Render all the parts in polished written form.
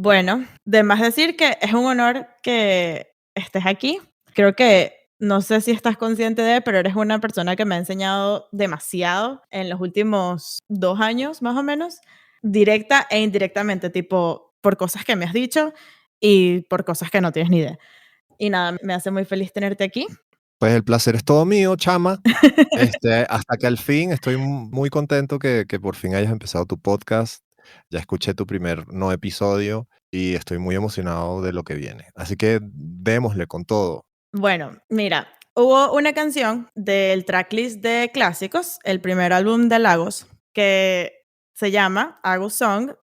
Bueno, de más decir que es un honor que estés aquí. Creo que no sé si estás consciente de, pero eres una persona que me ha enseñado demasiado en los últimos 2 años, más o menos, directa e indirectamente, tipo, por cosas que me has dicho y por cosas que no tienes ni idea. Y nada, me hace muy feliz tenerte aquí. Pues el placer es todo mío, chama. Hasta que al fin estoy muy contento que por fin hayas empezado tu podcast. Ya escuché tu primer no episodio y estoy muy emocionado de lo que viene. Así que démosle con todo. Bueno, mira, hubo una canción del tracklist de Clásicos, el primer álbum de Lagos, que se llama Agus Song,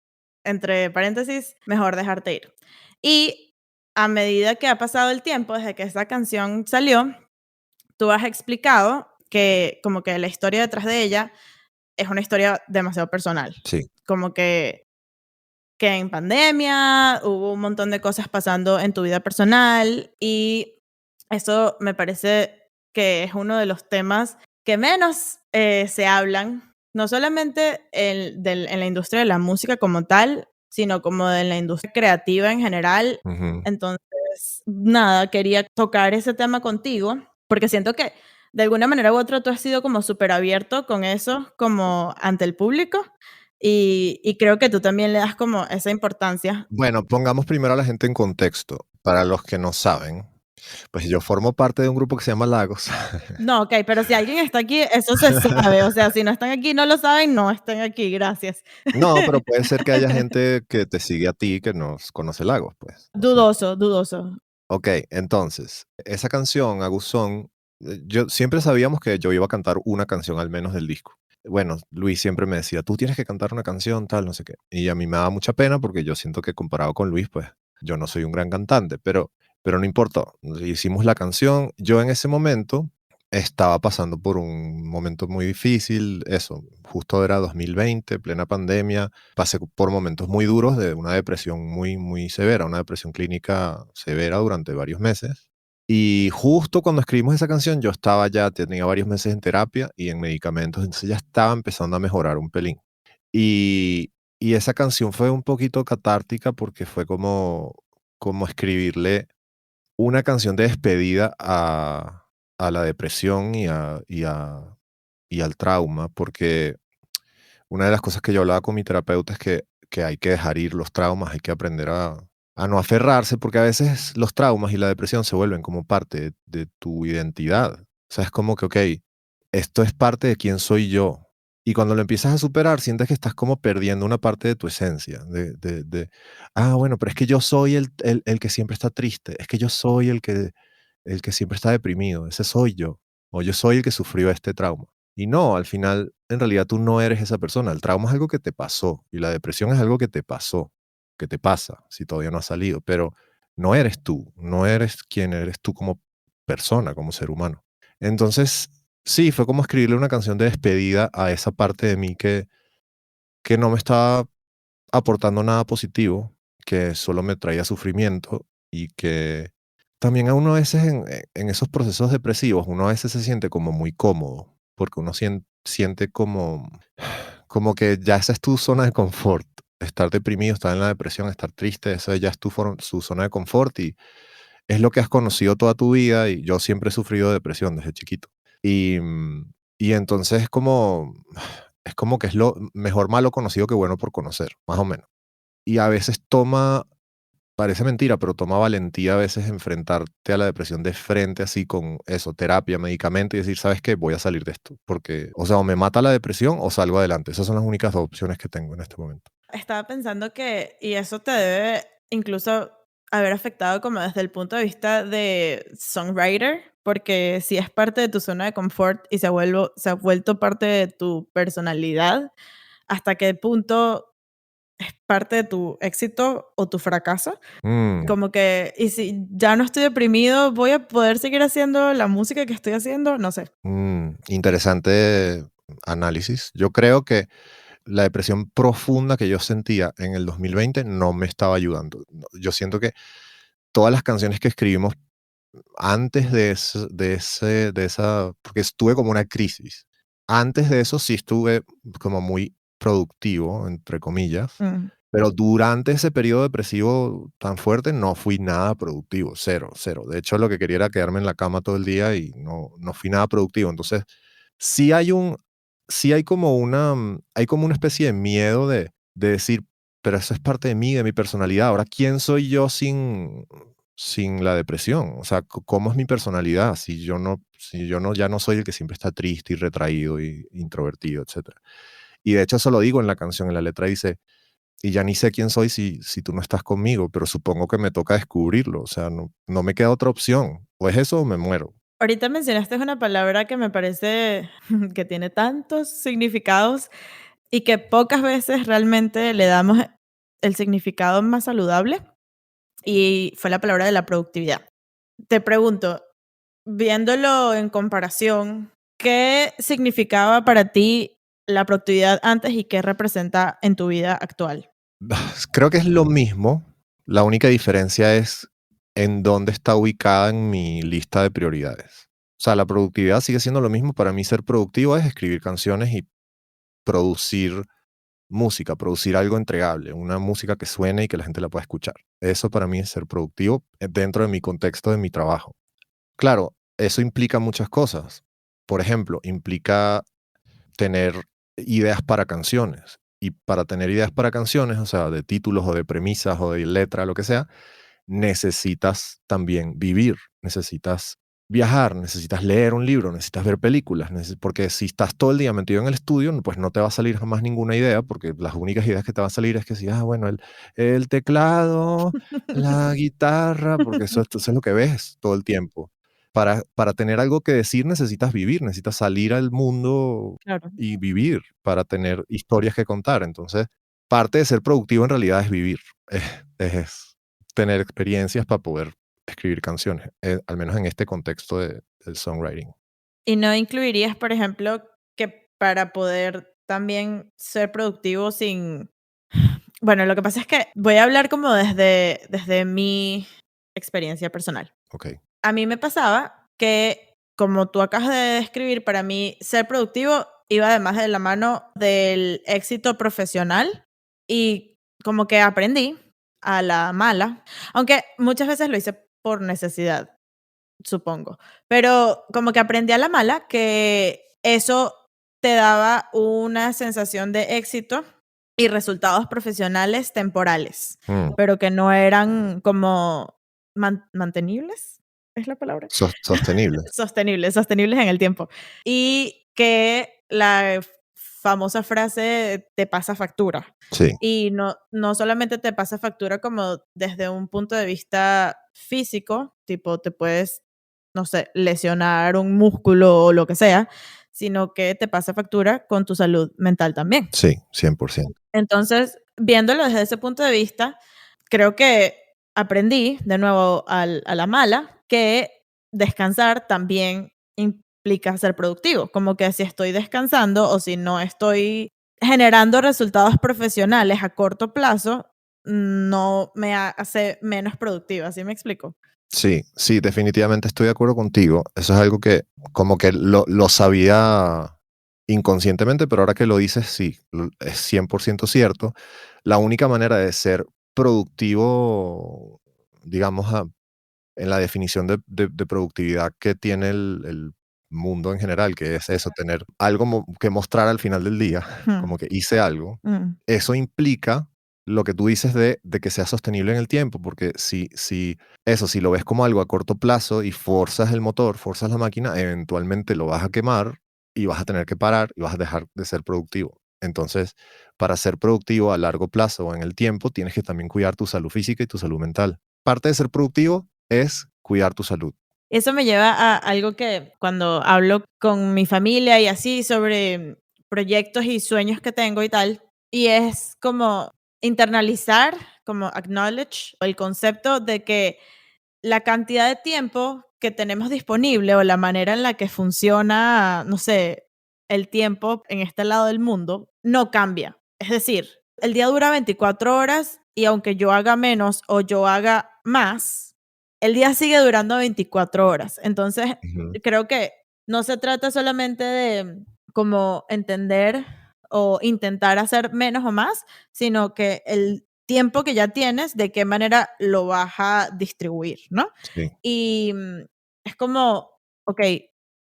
entre paréntesis, Mejor dejarte ir. Y a medida que ha pasado el tiempo desde que esta canción salió, tú has explicado que como que la historia detrás de ella es una historia demasiado personal. Sí. Como que en pandemia hubo un montón de cosas pasando en tu vida personal y eso me parece que es uno de los temas que menos se hablan, no solamente en la industria de la música como tal, sino como en la industria creativa en general. Ujú. Entonces, nada, quería tocar ese tema contigo, porque siento que de alguna manera u otra tú has sido como súper abierto con eso, como ante el público, y creo que tú también le das como esa importancia. Bueno, pongamos primero a la gente en contexto. Para los que no saben, pues yo formo parte de un grupo que se llama Lagos. No, okey, pero si alguien está aquí, eso se sabe, o sea, si no están aquí y no lo saben, no estén aquí, gracias. No, pero puede ser que haya gente que te sigue a ti que no conoce Lagos, pues. No sé. Dudoso, dudoso. Ok, entonces, esa canción, Aguzón, yo siempre sabíamos que yo iba a cantar una canción al menos del disco. Bueno, Luis siempre me decía, tú tienes que cantar una canción, tal, no sé qué. Y a mí me daba mucha pena porque yo siento que comparado con Luis, pues yo no soy un gran cantante, pero no importó. Hicimos la canción. Yo en ese momento estaba pasando por un momento muy difícil, eso, justo era 2020, plena pandemia. Pasé por momentos muy duros de una depresión muy, muy severa, una depresión clínica severa durante varios meses. Y justo cuando escribimos esa canción, yo estaba ya, tenía varios meses en terapia y en medicamentos, entonces ya estaba empezando a mejorar un pelín. Y, y esa canción fue un poquito catártica porque fue como escribirle una canción de despedida a la depresión y al trauma, porque una de las cosas que yo hablaba con mi terapeuta es que hay que dejar ir los traumas, hay que aprender a no aferrarse, porque a veces los traumas y la depresión se vuelven como parte de tu identidad. O sea, es como que, ok, esto es parte de quién soy yo. Y cuando lo empiezas a superar, sientes que estás como perdiendo una parte de tu esencia. Bueno, pero es que yo soy el que siempre está triste. Es que yo soy el que siempre está deprimido. Ese soy yo. O yo soy el que sufrió este trauma. Y no, al final, en realidad tú no eres esa persona. El trauma es algo que te pasó y la depresión es algo que te pasó, que te pasa si todavía no has salido, pero no eres tú, no eres quien eres tú como persona, como ser humano. Entonces, sí, fue como escribirle una canción de despedida a esa parte de mí que no me estaba aportando nada positivo, que solo me traía sufrimiento y que también a uno a veces en esos procesos depresivos, uno a veces se siente como muy cómodo, porque uno siente como que ya esa es tu zona de confort. Estar deprimido, estar en la depresión, estar triste, esa ya es su zona de confort y es lo que has conocido toda tu vida y yo siempre he sufrido de depresión desde chiquito. Y entonces es como que es lo mejor malo conocido que bueno por conocer, más o menos. Y a veces parece mentira, pero toma valentía a veces enfrentarte a la depresión de frente, así con eso, terapia, medicamento y decir, ¿sabes qué? Voy a salir de esto. Porque, o sea, o me mata la depresión o salgo adelante. Esas son las únicas dos opciones que tengo en este momento. Estaba pensando que, y eso te debe incluso haber afectado como desde el punto de vista de songwriter, porque si es parte de tu zona de confort y se ha vuelto parte de tu personalidad, ¿hasta qué punto es parte de tu éxito o tu fracaso? Mm, Como que, y si ya no estoy deprimido, ¿voy a poder seguir haciendo la música que estoy haciendo? No sé. interesante análisis. Yo creo que la depresión profunda que yo sentía en el 2020 no me estaba ayudando. No, yo siento que todas las canciones que escribimos antes de esa, porque estuve como una crisis. Antes de eso sí estuve como muy productivo, entre comillas, Pero durante ese periodo depresivo tan fuerte no fui nada productivo, cero, cero. De hecho, lo que quería era quedarme en la cama todo el día y no fui nada productivo. Entonces, sí hay un sí hay como una especie de miedo de decir: "Pero eso es parte de mí, de mi personalidad. Ahora, ¿quién soy yo sin la depresión? O sea, ¿cómo es mi personalidad si yo no ya no soy el que siempre está triste y retraído y introvertido, etcétera?". Y de hecho, eso lo digo en la canción, en la letra dice: "Y ya ni sé quién soy si tú no estás conmigo, pero supongo que me toca descubrirlo". O sea, no me queda otra opción. O es eso o me muero. Ahorita mencionaste una palabra que me parece que tiene tantos significados y que pocas veces realmente le damos el significado más saludable, y fue la palabra de la productividad. Te pregunto, viéndolo en comparación, ¿qué significaba para ti la productividad antes y qué representa en tu vida actual? Creo que es lo mismo. La única diferencia es en dónde está ubicada en mi lista de prioridades. O sea, la productividad sigue siendo lo mismo. Para mí ser productivo es escribir canciones y producir música, producir algo entregable, una música que suene y que la gente la pueda escuchar. Eso para mí es ser productivo dentro de mi contexto de mi trabajo. Claro, eso implica muchas cosas. Por ejemplo, implica tener ideas para canciones. Y para tener ideas para canciones, o sea, de títulos o de premisas o de letra, lo que sea, necesitas también vivir, necesitas viajar, necesitas leer un libro, necesitas ver películas, porque si estás todo el día metido en el estudio, pues no te va a salir jamás ninguna idea, porque las únicas ideas que te van a salir es que si, bueno, el teclado, la guitarra, porque eso es lo que ves todo el tiempo. Para tener algo que decir necesitas vivir, necesitas salir al mundo Claro. y vivir para tener historias que contar. Entonces, parte de ser productivo en realidad es vivir, es tener experiencias para poder escribir canciones, al menos en este contexto del songwriting. ¿Y no incluirías, por ejemplo, que para poder también ser productivo sin... Bueno, lo que pasa es que voy a hablar como desde mi experiencia personal. Ok. A mí me pasaba que, como tú acabas de describir, para mí ser productivo iba además de la mano del éxito profesional, y como que aprendí a la mala, aunque muchas veces lo hice por necesidad, supongo, pero como que aprendí a la mala que eso te daba una sensación de éxito y resultados profesionales temporales, Mm, pero que no eran como mantenibles, ¿es la palabra? Sostenible. Sostenibles en el tiempo. Y que la famosa frase te pasa factura. Sí, Y no solamente te pasa factura como desde un punto de vista físico, tipo te puedes, no sé, lesionar un músculo o lo que sea, sino que te pasa factura con tu salud mental también. sí, 100%. Entonces, viéndolo desde ese punto de vista, creo que aprendí, de nuevo a la mala, que descansar también implica ser productivo. Como que si estoy descansando o si no estoy generando resultados profesionales a corto plazo, no me hace menos productiva. ¿Sí me explico? Sí, sí, definitivamente estoy de acuerdo contigo. Eso es algo que como que lo sabía inconscientemente, pero ahora que lo dices, sí, es 100% cierto. La única manera de ser productivo, digamos, en la definición de productividad que tiene el mundo en general, que es eso, tener algo que mostrar al final del día, Mm, como que hice algo, mm, eso implica lo que tú dices de que sea sostenible en el tiempo, porque si lo ves como algo a corto plazo y forzas el motor, forzas la máquina, eventualmente lo vas a quemar y vas a tener que parar y vas a dejar de ser productivo. Entonces, para ser productivo a largo plazo o en el tiempo, tienes que también cuidar tu salud física y tu salud mental. Parte de ser productivo es cuidar tu salud. Eso me lleva a algo que cuando hablo con mi familia y así sobre proyectos y sueños que tengo y tal, y es como internalizar, como acknowledge el concepto de que la cantidad de tiempo que tenemos disponible o la manera en la que funciona, no sé, el tiempo en este lado del mundo no cambia. Es decir, el día dura 24 horas y aunque yo haga menos o yo haga más, el día sigue durando 24 horas. Entonces, Ujú. creo que no se trata solamente de como entender o intentar hacer menos o más, sino que el tiempo que ya tienes, de qué manera lo vas a distribuir, ¿no? Sí. Y es como, ok,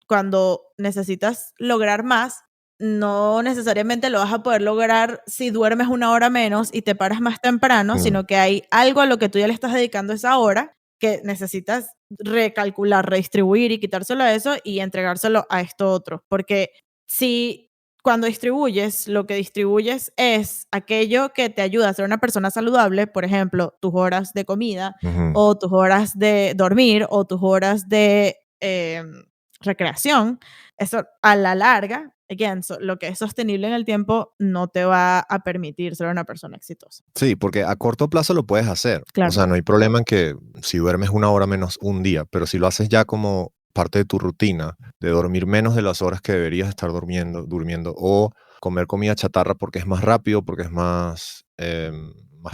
cuando necesitas lograr más, no necesariamente lo vas a poder lograr si duermes una hora menos y te paras más temprano, Mm, sino que hay algo a lo que tú ya le estás dedicando esa hora que necesitas recalcular, redistribuir y quitárselo a eso y entregárselo a esto otro. Porque si cuando distribuyes, lo que distribuyes es aquello que te ayuda a ser una persona saludable, por ejemplo, tus horas de comida ujú. o tus horas de dormir o tus horas de recreación, eso a la larga, again, lo que es sostenible en el tiempo no te va a permitir ser una persona exitosa. Sí, porque a corto plazo lo puedes hacer. O Claro. sea, no hay problema en que si duermes una hora menos un día, pero si lo haces ya como parte de tu rutina, de dormir menos de las horas que deberías estar durmiendo o comer comida chatarra porque es más rápido, porque es más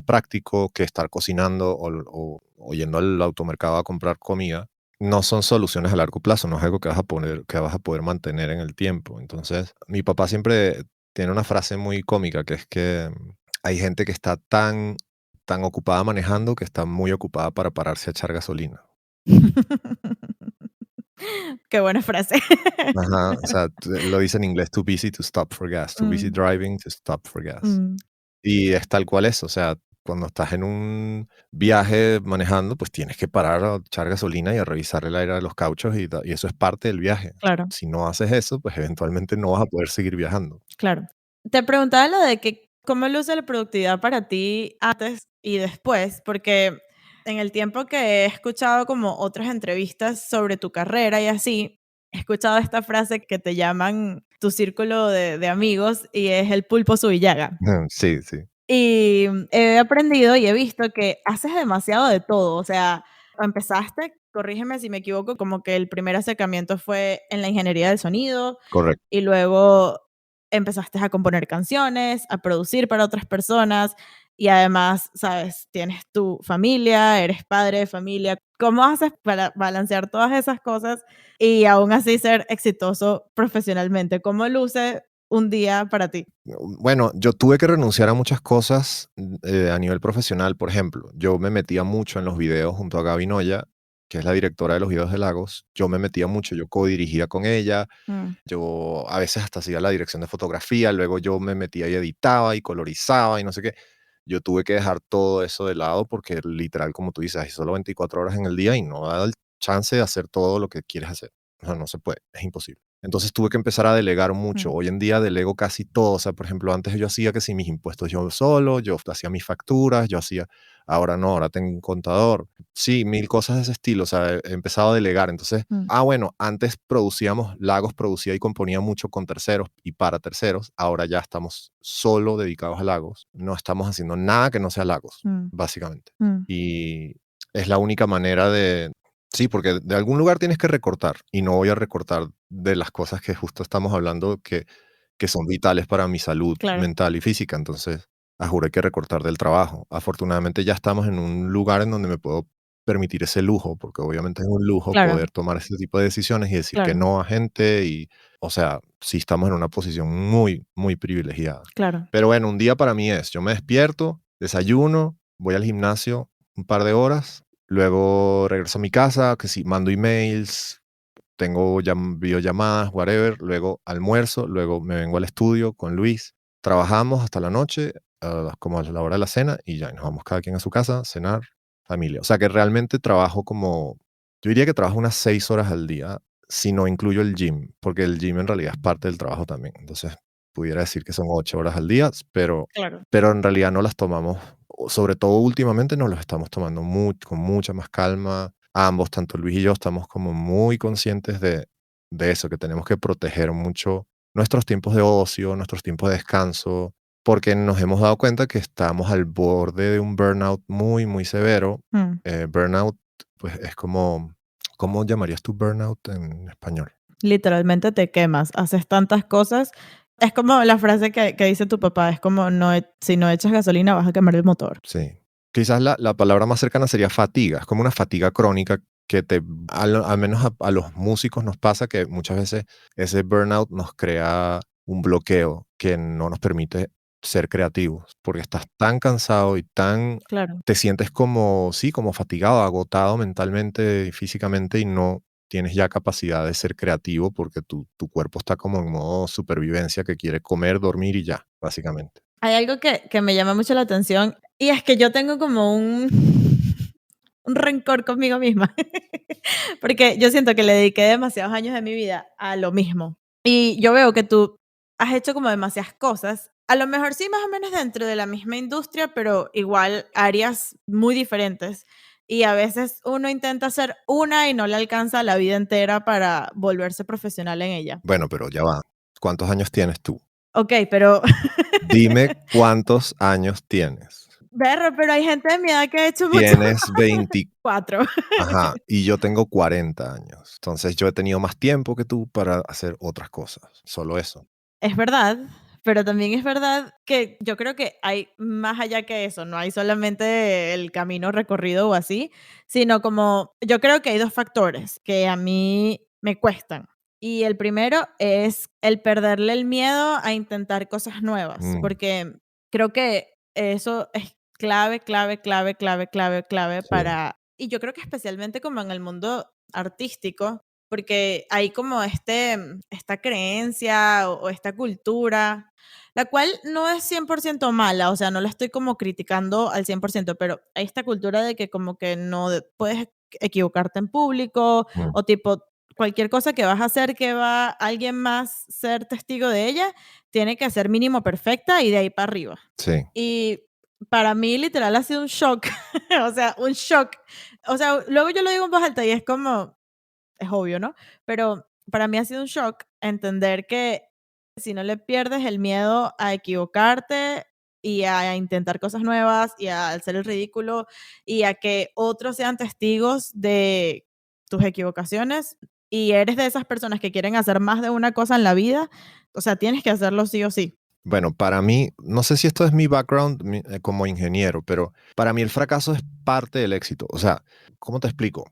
práctico que estar cocinando o yendo al automercado a comprar comida, no son soluciones a largo plazo, no es algo que vas a poder mantener en el tiempo. Entonces, mi papá siempre tiene una frase muy cómica que es que hay gente que está tan ocupada manejando que está muy ocupada para pararse a echar gasolina. Qué buena frase. Ajá, o sea, lo dice en inglés, too busy to stop for gas, too busy Mm, driving to stop for gas. mm, Y es tal cual es, o sea, cuando estás en un viaje manejando, pues tienes que parar a echar gasolina y a revisar el aire de los cauchos y eso es parte del viaje. claro, Si no haces eso, pues eventualmente no vas a poder seguir viajando. claro. Te preguntaba lo de que cómo luce la productividad para ti antes y después, porque en el tiempo que he escuchado como otras entrevistas sobre tu carrera y así, he escuchado esta frase que te llaman tu círculo de amigos y es el pulpo su Villaga. Sí, sí, Y he aprendido y he visto que haces demasiado de todo, o sea, empezaste, corrígeme si me equivoco, como que el primer acercamiento fue en la ingeniería del sonido correcto. y luego empezaste a componer canciones, a producir para otras personas y además, sabes, tienes tu familia, eres padre de familia. ¿Cómo haces para balancear todas esas cosas y aún así ser exitoso profesionalmente? ¿Cómo luce un día para ti? Bueno, yo tuve que renunciar a muchas cosas a nivel profesional. Por ejemplo, yo me metía mucho en los videos junto a Gaby Noya, que es la directora de los videos de Lagos. Yo me metía mucho, yo co-dirigía con ella, Mm, yo a veces hasta hacía la dirección de fotografía, luego yo me metía y editaba y colorizaba y no sé qué. Yo tuve que dejar todo eso de lado porque literal, como tú dices, hay solo 24 horas en el día y no da el chance de hacer todo lo que quieres hacer. O sea, no se puede, es imposible. Entonces tuve que empezar a delegar mucho. mm, Hoy en día delego casi todo. O sea, por ejemplo, antes yo hacía que si mis impuestos yo solo, yo hacía mis facturas, yo hacía, ahora no, ahora tengo un contador. Sí, mil cosas de ese estilo. O sea, he empezado a delegar. Entonces, mm, bueno, antes Lagos producía y componía mucho con terceros y para terceros. Ahora ya estamos solo dedicados a Lagos. No estamos haciendo nada que no sea Lagos, mm, básicamente. mm. Y es la única manera de, sí, porque de algún lugar tienes que recortar y no voy a recortar de las cosas que justo estamos hablando que son vitales para mi salud Claro, mental y física. Entonces, juro, hay que recortar del trabajo. Afortunadamente ya estamos en un lugar en donde me puedo permitir ese lujo, porque obviamente es un lujo claro, poder tomar ese tipo de decisiones y decir que claro, no a gente y, o sea, sí estamos en una posición muy, muy privilegiada. claro. Pero bueno, un día para mí es, yo me despierto, desayuno, voy al gimnasio un par de horas. Luego regreso a mi casa, que si mando emails, tengo videollamadas, whatever. Luego almuerzo, luego me vengo al estudio con Luis. Trabajamos hasta la noche, como a la hora de la cena, y ya nos vamos cada quien a su casa, cenar, familia. O sea que realmente trabajo como, yo diría que trabajo unas 6 horas al día, si no incluyo el gym, porque el gym en realidad es parte del trabajo también. Entonces, pudiera decir que son 8 horas al día, Claro, pero en realidad no las tomamos, o sobre todo últimamente nos las estamos tomando con mucha más calma. Ambos, tanto Luis y yo, estamos como muy conscientes de eso, que tenemos que proteger mucho nuestros tiempos de ocio, nuestros tiempos de descanso, porque nos hemos dado cuenta que estamos al borde de un burnout muy, muy severo. mm. Burnout, pues es como, ¿cómo llamarías tú burnout en español? Literalmente te quemas, haces tantas cosas. Es como la frase que dice tu papá, es como no, si no echas gasolina vas a quemar el motor. Sí. Quizás la palabra más cercana sería fatiga. Es como una fatiga crónica que al menos a los músicos nos pasa que muchas veces ese burnout nos crea un bloqueo que no nos permite ser creativos, porque estás tan cansado y tan Claro. te sientes como, sí, como fatigado, agotado mentalmente y físicamente y no tienes ya capacidad de ser creativo porque tu cuerpo está como en modo supervivencia que quiere comer, dormir y ya, básicamente. Hay algo que me llama mucho la atención y es que yo tengo como un rencor conmigo misma, porque yo siento que le dediqué demasiados años de mi vida a lo mismo. Y yo veo que tú has hecho como demasiadas cosas, a lo mejor sí más o menos dentro de la misma industria, pero igual áreas muy diferentes. Y a veces uno intenta hacer una y no le alcanza la vida entera para volverse profesional en ella. Bueno, pero ya va. ¿Cuántos años tienes tú? Ok, pero Dime cuántos años tienes. berro, pero hay gente de mi edad que ha hecho mucho. Tienes 20. 4. Ajá, y yo tengo 40 años. Entonces yo he tenido más tiempo que tú para hacer otras cosas. Solo eso. Es verdad, pero también es verdad que yo creo que hay más allá que eso, no hay solamente el camino recorrido o así, sino como yo creo que hay 2 factores que a mí me cuestan. Y el primero es el perderle el miedo a intentar cosas nuevas, Mm, porque creo que eso es clave, clave, clave, clave, clave, clave sí. para y yo creo que especialmente como en el mundo artístico, porque hay como esta creencia o esta cultura, la cual no es 100% mala, o sea, no la estoy como criticando al 100%, pero hay esta cultura de que como que no puedes equivocarte en público Mm, o tipo cualquier cosa que vas a hacer que va alguien más ser testigo de ella, tiene que ser mínimo perfecta y de ahí para arriba. sí. Y para mí literal ha sido un shock, o sea, un shock. O sea, luego yo lo digo en voz alta y es como, es obvio, ¿no? Pero para mí ha sido un shock entender que si no le pierdes el miedo a equivocarte y a intentar cosas nuevas y a hacer el ridículo y a que otros sean testigos de tus equivocaciones y eres de esas personas que quieren hacer más de una cosa en la vida, o sea, tienes que hacerlo sí o sí. Bueno, para mí, no sé si esto es mi background como ingeniero, pero para mí el fracaso es parte del éxito. O sea, ¿cómo te explico?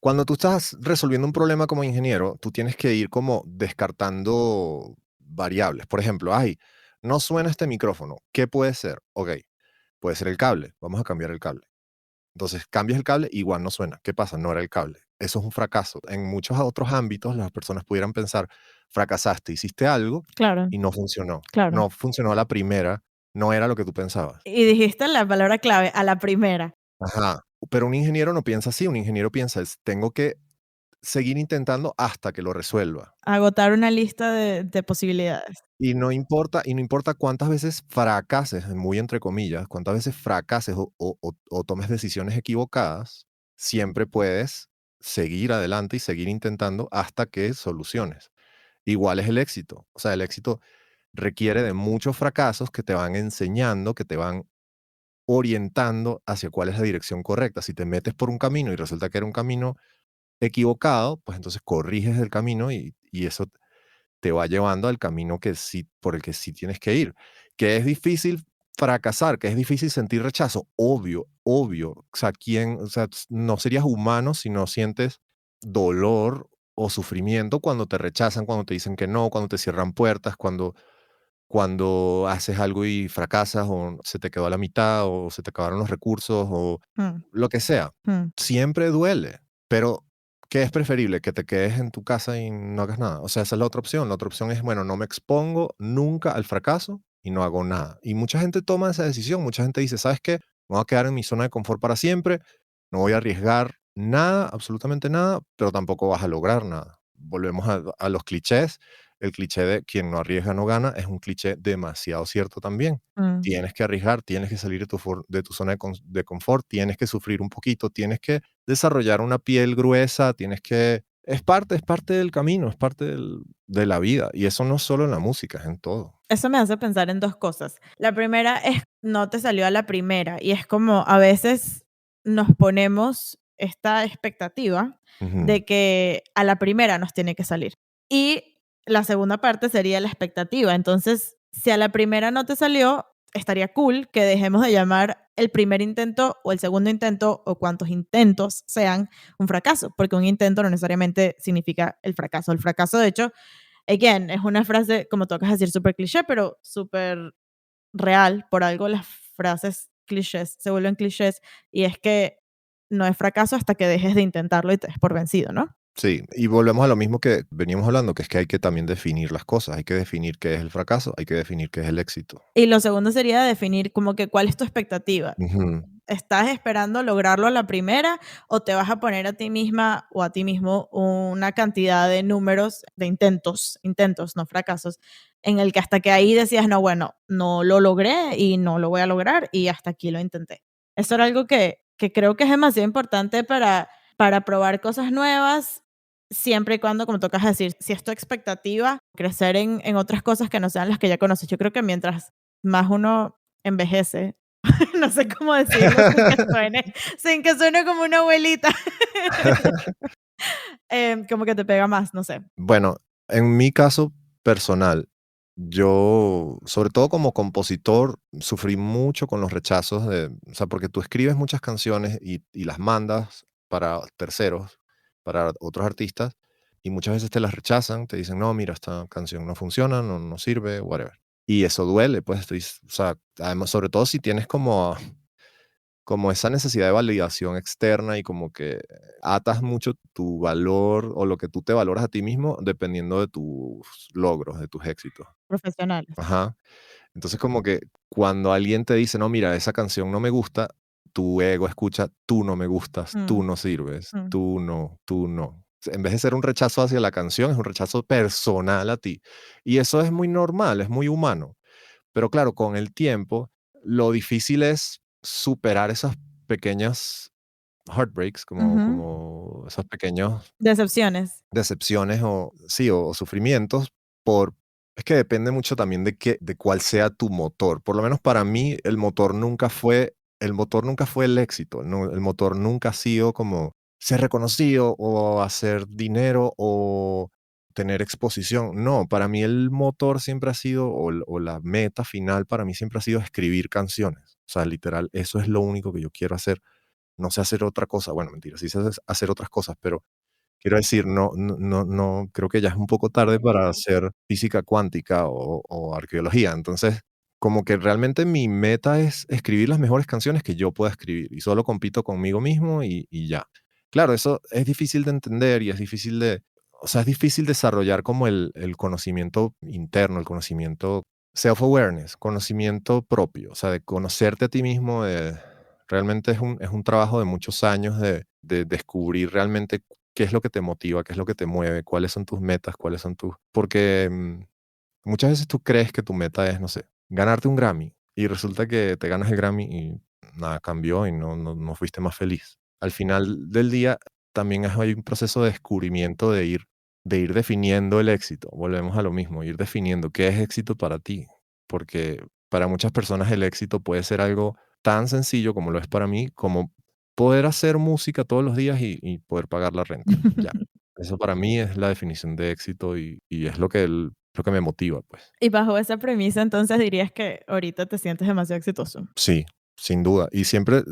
Cuando tú estás resolviendo un problema como ingeniero, tú tienes que ir como descartando variables. Por ejemplo, ay, no suena este micrófono. ¿Qué puede ser? Ok, puede ser el cable. Vamos a cambiar el cable. Entonces cambias el cable, igual no suena. ¿Qué pasa? No era el cable. Eso es un fracaso. En muchos otros ámbitos, las personas pudieran pensar, fracasaste, hiciste algo Claro, y no funcionó. claro. No funcionó a la primera, no era lo que tú pensabas. Y dijiste la palabra clave, a la primera, Ajá. Pero un ingeniero no piensa así. Un ingeniero piensa, tengo que seguir intentando hasta que lo resuelva. agotar una lista de posibilidades. Y no importa cuántas veces fracases, muy entre comillas, cuántas veces fracases o tomes decisiones equivocadas, siempre puedes seguir adelante y seguir intentando hasta que soluciones. Igual es el éxito. O sea, el éxito requiere de muchos fracasos que te van enseñando, que te van orientando hacia cuál es la dirección correcta. Si te metes por un camino y resulta que era un camino equivocado, pues entonces corriges el camino y eso te va llevando al camino que sí, por el que sí tienes que ir. Que es difícil fracasar, que es difícil sentir rechazo, obvio, obvio. O sea, o sea, no serías humano si no sientes dolor o sufrimiento cuando te rechazan, cuando te dicen que no, cuando te cierran puertas, cuando haces algo y fracasas o se te quedó a la mitad o se te acabaron los recursos o Mm, lo que sea. mm, Siempre duele, pero ¿qué es preferible? Que te quedes en tu casa y no hagas nada. O sea, esa es la otra opción. La otra opción es, bueno, no me expongo nunca al fracaso y no hago nada. Y mucha gente toma esa decisión. Mucha gente dice, ¿sabes qué? Me voy a quedar en mi zona de confort para siempre. No voy a arriesgar nada, absolutamente nada, pero tampoco vas a lograr nada. Volvemos a los clichés. El cliché de quien no arriesga no gana es un cliché demasiado cierto también. mm. Tienes que arriesgar, tienes que salir de tu zona de confort, tienes que sufrir un poquito, tienes que desarrollar una piel gruesa, tienes que... Es parte del camino, es parte de la vida. Y eso no es solo en la música, es en todo. Eso me hace pensar en 2 cosas. La primera es, no te salió a la primera, y es como a veces nos ponemos esta expectativa Ujú. de que a la primera nos tiene que salir. Y la segunda parte sería la expectativa. Entonces, si a la primera no te salió, estaría cool que dejemos de llamar el primer intento o el segundo intento o cuantos intentos sean un fracaso, porque un intento no necesariamente significa el fracaso. El fracaso, de hecho, again, es una frase, como tocas decir, súper cliché, pero súper real. Por algo las frases clichés se vuelven clichés, y es que no es fracaso hasta que dejes de intentarlo y te des por vencido, ¿no? Sí, y volvemos a lo mismo que veníamos hablando, que es que hay que también definir las cosas, hay que definir qué es el fracaso, hay que definir qué es el éxito. Y lo segundo sería definir como que cuál es tu expectativa. Ujú. ¿Estás esperando lograrlo a la primera o te vas a poner a ti misma o a ti mismo una cantidad de números, de intentos, no fracasos, en el que hasta que ahí decías, no, bueno, no lo logré y no lo voy a lograr y hasta aquí lo intenté? Eso era algo que creo que es demasiado importante para probar cosas nuevas, siempre y cuando, como tocas decir, si es tu expectativa, crecer en otras cosas que no sean las que ya conoces. Yo creo que mientras más uno envejece, no sé cómo decirlo sin que suene como una abuelita, como que te pega más, no sé. Bueno, en mi caso personal, yo, sobre todo como compositor, sufrí mucho con los rechazos o sea, porque tú escribes muchas canciones y las mandas para terceros, para otros artistas, y muchas veces te las rechazan, te dicen, no, mira, esta canción no funciona, no sirve, whatever. Y eso duele, pues, o sea, además, sobre todo si tienes como esa necesidad de validación externa y como que atas mucho tu valor o lo que tú te valoras a ti mismo dependiendo de tus logros, de tus éxitos. Profesionales. Ajá. Entonces como que cuando alguien te dice, no, mira, esa canción no me gusta, tu ego escucha, tú no me gustas, tú Mm, no sirves, mm. tú no, tú no. En vez de ser un rechazo hacia la canción, es un rechazo personal a ti. Y eso es muy normal, es muy humano. Pero claro, con el tiempo, lo difícil es superar esas pequeñas heartbreaks, Ujú. como esos pequeños Decepciones. decepciones o sí, o sufrimientos por es que depende mucho también de cuál sea tu motor. Por lo menos para mí, el motor nunca fue el éxito, el motor nunca ha sido como ser reconocido o hacer dinero o tener exposición. No, para mí el motor siempre ha sido, o la meta final para mí siempre ha sido escribir canciones. O sea, literal, eso es lo único que yo quiero hacer. No sé hacer otra cosa. Bueno, mentira, sí sé hacer otras cosas, pero quiero decir, no, creo que ya es un poco tarde para hacer física cuántica o arqueología. Entonces, como que realmente mi meta es escribir las mejores canciones que yo pueda escribir y solo compito conmigo mismo y ya. Claro, eso es difícil de entender y es difícil o sea, es difícil desarrollar como el conocimiento interno, el conocimiento self-awareness, conocimiento propio, o sea, de conocerte a ti mismo, realmente es un trabajo de muchos años de descubrir realmente qué es lo que te motiva, qué es lo que te mueve, cuáles son tus metas, cuáles son tus... Porque muchas veces tú crees que tu meta es, no sé, ganarte un Grammy y resulta que te ganas el Grammy y nada cambió y no fuiste más feliz. Al final del día también hay un proceso de descubrimiento de ir definiendo el éxito. Volvemos a lo mismo, ir definiendo qué es éxito para ti. Porque para muchas personas el éxito puede ser algo tan sencillo como lo es para mí, como poder hacer música todos los días y poder pagar la renta. Ya. Eso para mí es la definición de éxito y es lo que me motiva, pues. Y bajo esa premisa, entonces dirías que ahorita te sientes demasiado exitoso. Sí, sin duda. Y siempre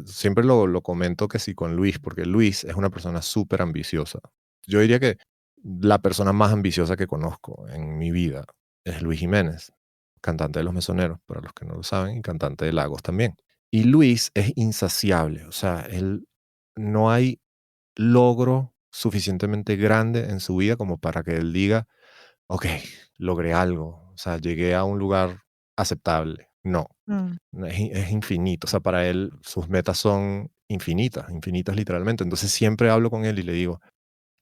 lo comento que sí con Luis, porque Luis es una persona súper ambiciosa. Yo diría que la persona más ambiciosa que conozco en mi vida es Luis Jiménez, cantante de Los Mesoneros, para los que no lo saben, y cantante de Lagos también. Y Luis es insaciable, o sea, no hay logro suficientemente grande en su vida como para que él diga, ok, logré algo, o sea, llegué a un lugar aceptable. No, Mm. no, es infinito, o sea, para él sus metas son infinitas, infinitas literalmente. Entonces siempre hablo con él y le digo,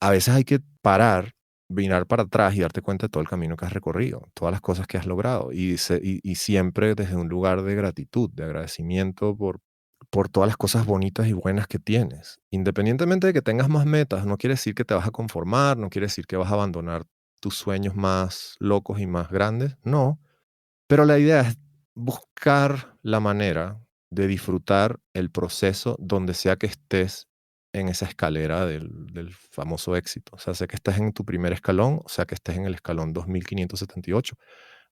a veces hay que parar, mirar para atrás y darte cuenta de todo el camino que has recorrido, todas las cosas que has logrado y siempre desde un lugar de gratitud, de agradecimiento por todas las cosas bonitas y buenas que tienes. Independientemente de que tengas más metas, no quiere decir que te vas a conformar, no quiere decir que vas a abandonar tus sueños más locos y más grandes, no, pero la idea es buscar la manera de disfrutar el proceso donde sea que estés en esa escalera del famoso éxito. O sea que estés en tu primer escalón, o sea que estés en el escalón 2578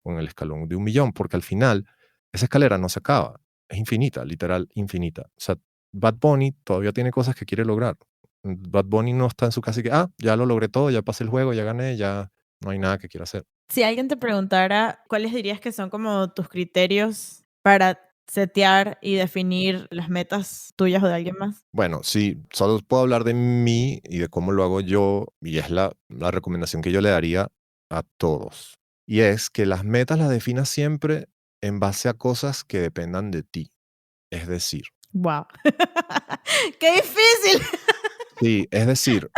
o en el escalón de 1.000.000, porque al final esa escalera no se acaba, es infinita, literal infinita. O sea, Bad Bunny todavía tiene cosas que quiere lograr. Bad Bunny no está en su casa y que, ya lo logré todo, ya pasé el juego, ya gané, ya no hay nada que quiera hacer. Si alguien te preguntara, ¿cuáles dirías que son como tus criterios para setear y definir las metas tuyas o de alguien más? Bueno, sí, solo puedo hablar de mí y de cómo lo hago yo, y es la recomendación que yo le daría a todos. Y es que las metas las definas siempre en base a cosas que dependan de ti. Es decir, Wow. ¡Qué difícil! sí, es decir,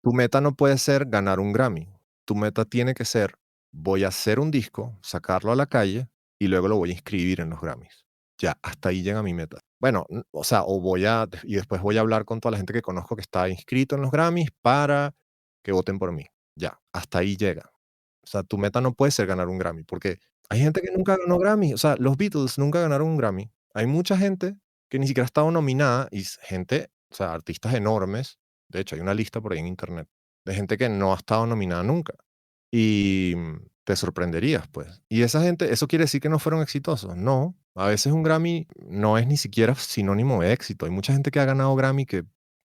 tu meta no puede ser ganar un Grammy. Tu meta tiene que ser, voy a hacer un disco, sacarlo a la calle y luego lo voy a inscribir en los Grammys. Ya, hasta ahí llega mi meta. Bueno, o sea, y después voy a hablar con toda la gente que conozco que está inscrito en los Grammys para que voten por mí. Ya, hasta ahí llega. O sea, tu meta no puede ser ganar un Grammy, porque hay gente que nunca ganó Grammy. O sea, los Beatles nunca ganaron un Grammy. Hay mucha gente que ni siquiera ha estado nominada y gente, o sea, artistas enormes. De hecho, hay una lista por ahí en internet de gente que no ha estado nominada nunca. Y te sorprenderías, pues. Y esa gente, ¿eso quiere decir que no fueron exitosos? No. A veces un Grammy no es ni siquiera sinónimo de éxito. Hay mucha gente que ha ganado Grammy que,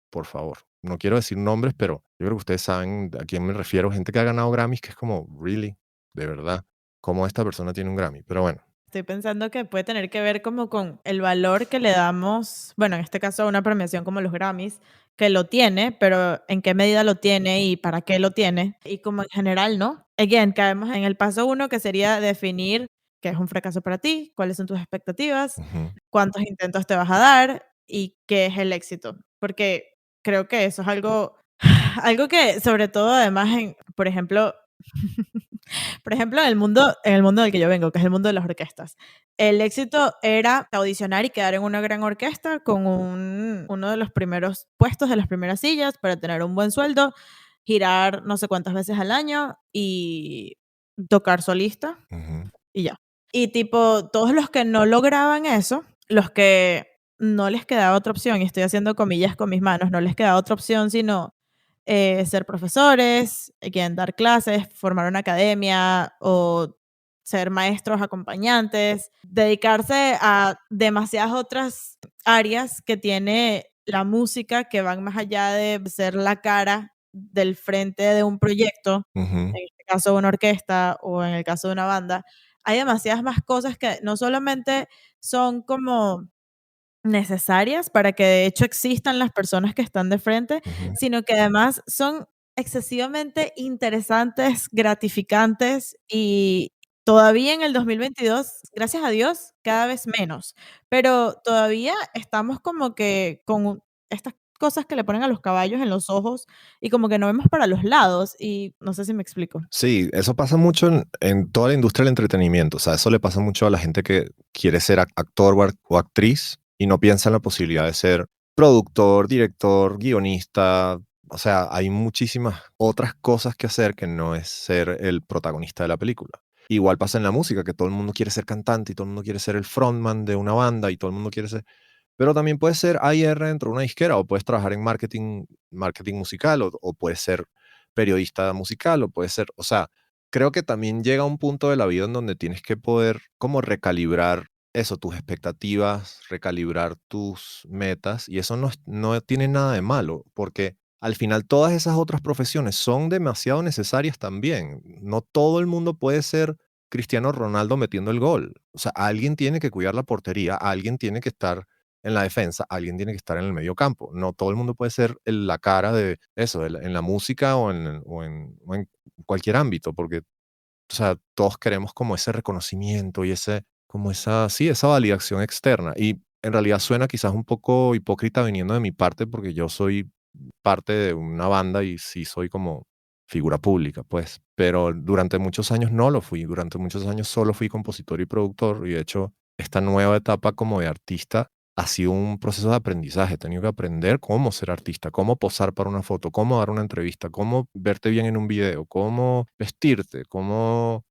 por favor, no quiero decir nombres, pero yo creo que ustedes saben a quién me refiero. Gente que ha ganado Grammys que es como, really, de verdad, ¿cómo esta persona tiene un Grammy? Pero bueno. Estoy pensando que puede tener que ver como con el valor que le damos, bueno, en este caso a una premiación como los Grammys, que lo tiene, pero en qué medida lo tiene y para qué lo tiene, y como en general, ¿no? Again, caemos en el paso uno, que sería definir qué es un fracaso para ti, cuáles son tus expectativas, Ujú, cuántos intentos te vas a dar y qué es el éxito. Porque creo que eso es algo, algo que sobre todo además en, por ejemplo, en el mundo del que yo vengo, que es el mundo de las orquestas, el éxito era audicionar y quedar en una gran orquesta con uno de los primeros puestos, de las primeras sillas, para tener un buen sueldo, girar no sé cuántas veces al año y tocar solista ujú, y ya. Y tipo, todos los que no lograban eso, los que no les quedaba otra opción, y estoy haciendo comillas con mis manos, no les quedaba otra opción sino ser profesores, quieren dar clases, formar una academia o ser maestros acompañantes, dedicarse a demasiadas otras áreas que tiene la música que van más allá de ser la cara del frente de un proyecto, ujú, en este caso una orquesta o en el caso de una banda. Hay demasiadas más cosas que no solamente son como necesarias para que de hecho existan las personas que están de frente, ujú, sino que además son excesivamente interesantes, gratificantes y todavía en el 2022, gracias a Dios, cada vez menos. Pero todavía estamos como que con estas cosas que le ponen a los caballos en los ojos y como que no vemos para los lados y no sé si me explico. sí, eso pasa mucho en toda la industria del entretenimiento. O sea, eso le pasa mucho a la gente que quiere ser actor o actriz y no piensa en la posibilidad de ser productor, director, guionista. O sea, hay muchísimas otras cosas que hacer que no es ser el protagonista de la película. Igual pasa en la música, que todo el mundo quiere ser cantante y todo el mundo quiere ser el frontman de una banda y todo el mundo quiere ser... Pero también puedes ser AR dentro de una disquera o puedes trabajar en marketing musical o puedes ser periodista musical o puede ser, o sea, creo que también llega un punto de la vida en donde tienes que poder como recalibrar eso, tus expectativas, recalibrar tus metas y eso no tiene nada de malo porque al final todas esas otras profesiones son demasiado necesarias también. No todo el mundo puede ser Cristiano Ronaldo metiendo el gol. O sea, alguien tiene que cuidar la portería, alguien tiene que estar en la defensa, alguien tiene que estar en el medio campo. No todo el mundo puede ser la cara de eso, en la música o en cualquier ámbito, porque, o sea, todos queremos como ese reconocimiento y como sí, esa validación externa. Y en realidad suena quizás un poco hipócrita viniendo de mi parte, porque yo soy parte de una banda y sí soy como figura pública, pues. Pero durante muchos años no lo fui. Durante muchos años solo fui compositor y productor. Y de hecho, esta nueva etapa como de artista ha sido un proceso de aprendizaje. He tenido que aprender cómo ser artista, cómo posar para una foto, cómo dar una entrevista, cómo verte bien en un video, cómo vestirte, cómo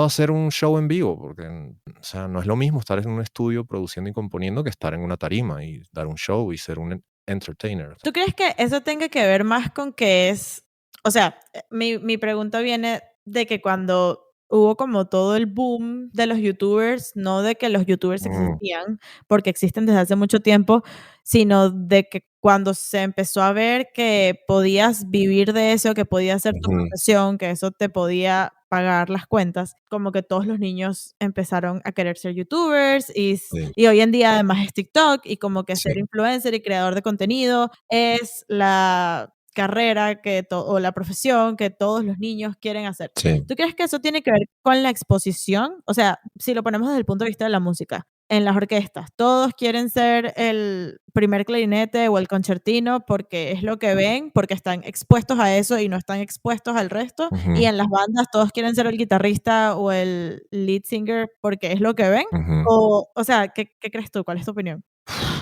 hacer un show en vivo, porque, o sea, no es lo mismo estar en un estudio produciendo y componiendo que estar en una tarima y dar un show y ser un entertainer. ¿Tú crees que eso tenga que ver más con que es, o sea, mi pregunta viene de que cuando hubo como todo el boom de los youtubers, no de que los youtubers Mm, existían, porque existen desde hace mucho tiempo, sino de que cuando se empezó a ver que podías vivir de eso, que podía ser tu ujú, profesión, que eso te podía pagar las cuentas, como que todos los niños empezaron a querer ser youtubers sí, y hoy en día además es TikTok y como que sí, ser influencer y creador de contenido es la carrera o la profesión que todos los niños quieren hacer. sí. ¿Tú crees que eso tiene que ver con la exposición? O sea, si lo ponemos desde el punto de vista de la música, en las orquestas, todos quieren ser el primer clarinete o el concertino porque es lo que ven, porque están expuestos a eso y no están expuestos al resto. Y Ujú, en las bandas todos quieren ser el guitarrista o el lead singer porque es lo que ven. ujú. O sea, ¿qué crees tú? ¿Cuál es tu opinión?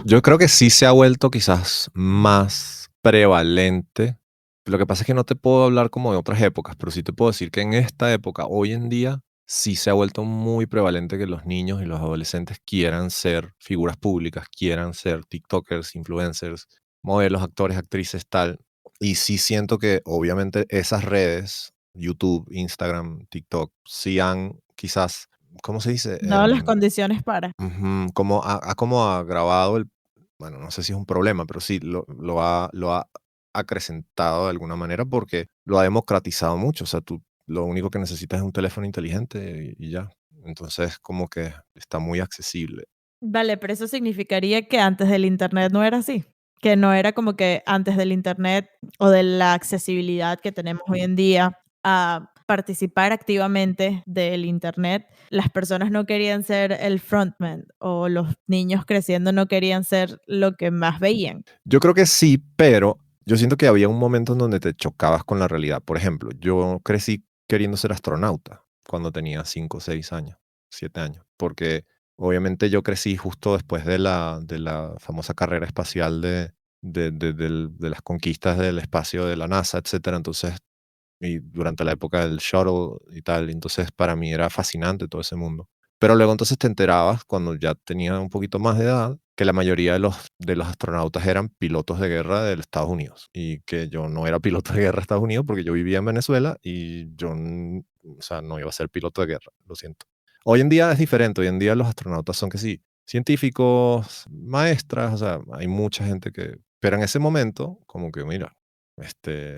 Yo creo que sí se ha vuelto quizás más prevalente. Lo que pasa es que no te puedo hablar como de otras épocas, pero sí te puedo decir que en esta época, hoy en día, sí se ha vuelto muy prevalente que los niños y los adolescentes quieran ser figuras públicas, quieran ser TikTokers, influencers, modelos, actores, actrices, tal. Y sí siento que obviamente esas redes, YouTube, Instagram, TikTok, sí han quizás, ¿cómo se dice? Dado las condiciones para. Ujú, como ha como agravado el bueno, no sé si es un problema, pero sí lo ha acrecentado de alguna manera porque lo ha democratizado mucho. O sea, tú lo único que necesitas es un teléfono inteligente y ya. Entonces, como que está muy accesible. Vale, pero eso significaría que antes del Internet no era así, que no era como que antes del Internet o de la accesibilidad que tenemos hoy en día a participar activamente del Internet, las personas no querían ser el frontman o los niños creciendo no querían ser lo que más veían. Yo creo que sí, pero yo siento que había un momento en donde te chocabas con la realidad. Por ejemplo, yo crecí queriendo ser astronauta cuando tenía 5, 6 años, 7 años, porque obviamente yo crecí justo después de la famosa carrera espacial de las conquistas del espacio de la NASA, etcétera. Entonces, y durante la época del shuttle y tal. Entonces, para mí era fascinante todo ese mundo. Pero luego entonces te enterabas, cuando ya tenía un poquito más de edad, que la mayoría de los astronautas eran pilotos de guerra de Estados Unidos y que yo no era piloto de guerra de Estados Unidos porque yo vivía en Venezuela y yo, o sea, no iba a ser piloto de guerra, lo siento. Hoy en día es diferente, hoy en día los astronautas son que sí, científicos, maestras, o sea, hay mucha gente que, pero en ese momento, como que mira,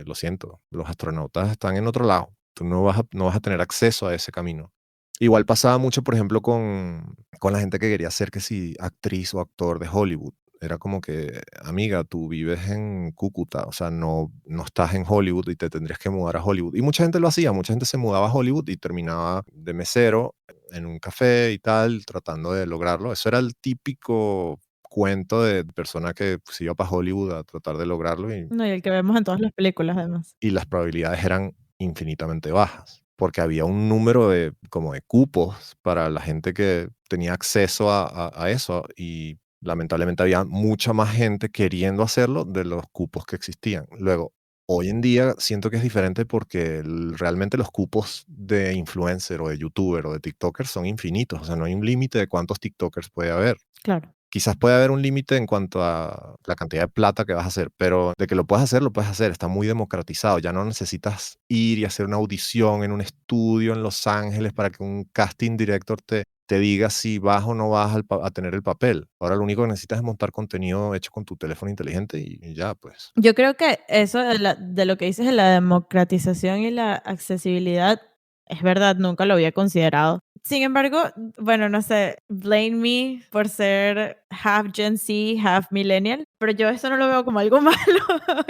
lo siento, los astronautas están en otro lado. Tú no vas a tener acceso a ese camino. Igual pasaba mucho, por ejemplo, con la gente que quería ser que si actriz o actor de Hollywood. Era como que, amiga, tú vives en Cúcuta, o sea, no estás en Hollywood y te tendrías que mudar a Hollywood. Y mucha gente lo hacía, mucha gente se mudaba a Hollywood y terminaba de mesero en un café y tal, tratando de lograrlo. Eso era el típico cuento de persona que se iba para Hollywood a tratar de lograrlo No, y el que vemos en todas las películas además. y las probabilidades eran infinitamente bajas, porque había un número de como de cupos para la gente que tenía acceso a eso y lamentablemente había mucha más gente queriendo hacerlo de los cupos que existían. Luego, hoy en día siento que es diferente porque realmente los cupos de influencer o de youtuber o de tiktoker son infinitos, o sea, no hay un límite de cuántos tiktokers puede haber. Claro. Quizás puede haber un límite en cuanto a la cantidad de plata que vas a hacer, pero de que lo puedes hacer, lo puedes hacer. Está muy democratizado. Ya no necesitas ir y hacer una audición en un estudio en Los Ángeles para que un casting director te diga si vas o no vas a tener el papel. Ahora lo único que necesitas es montar contenido hecho con tu teléfono inteligente y ya, pues. Yo creo que eso de lo que dices de la democratización y la accesibilidad, es verdad, nunca lo había considerado. Sin embargo, bueno, no sé, blame me por ser half Gen Z, half millennial, pero yo eso no lo veo como algo malo.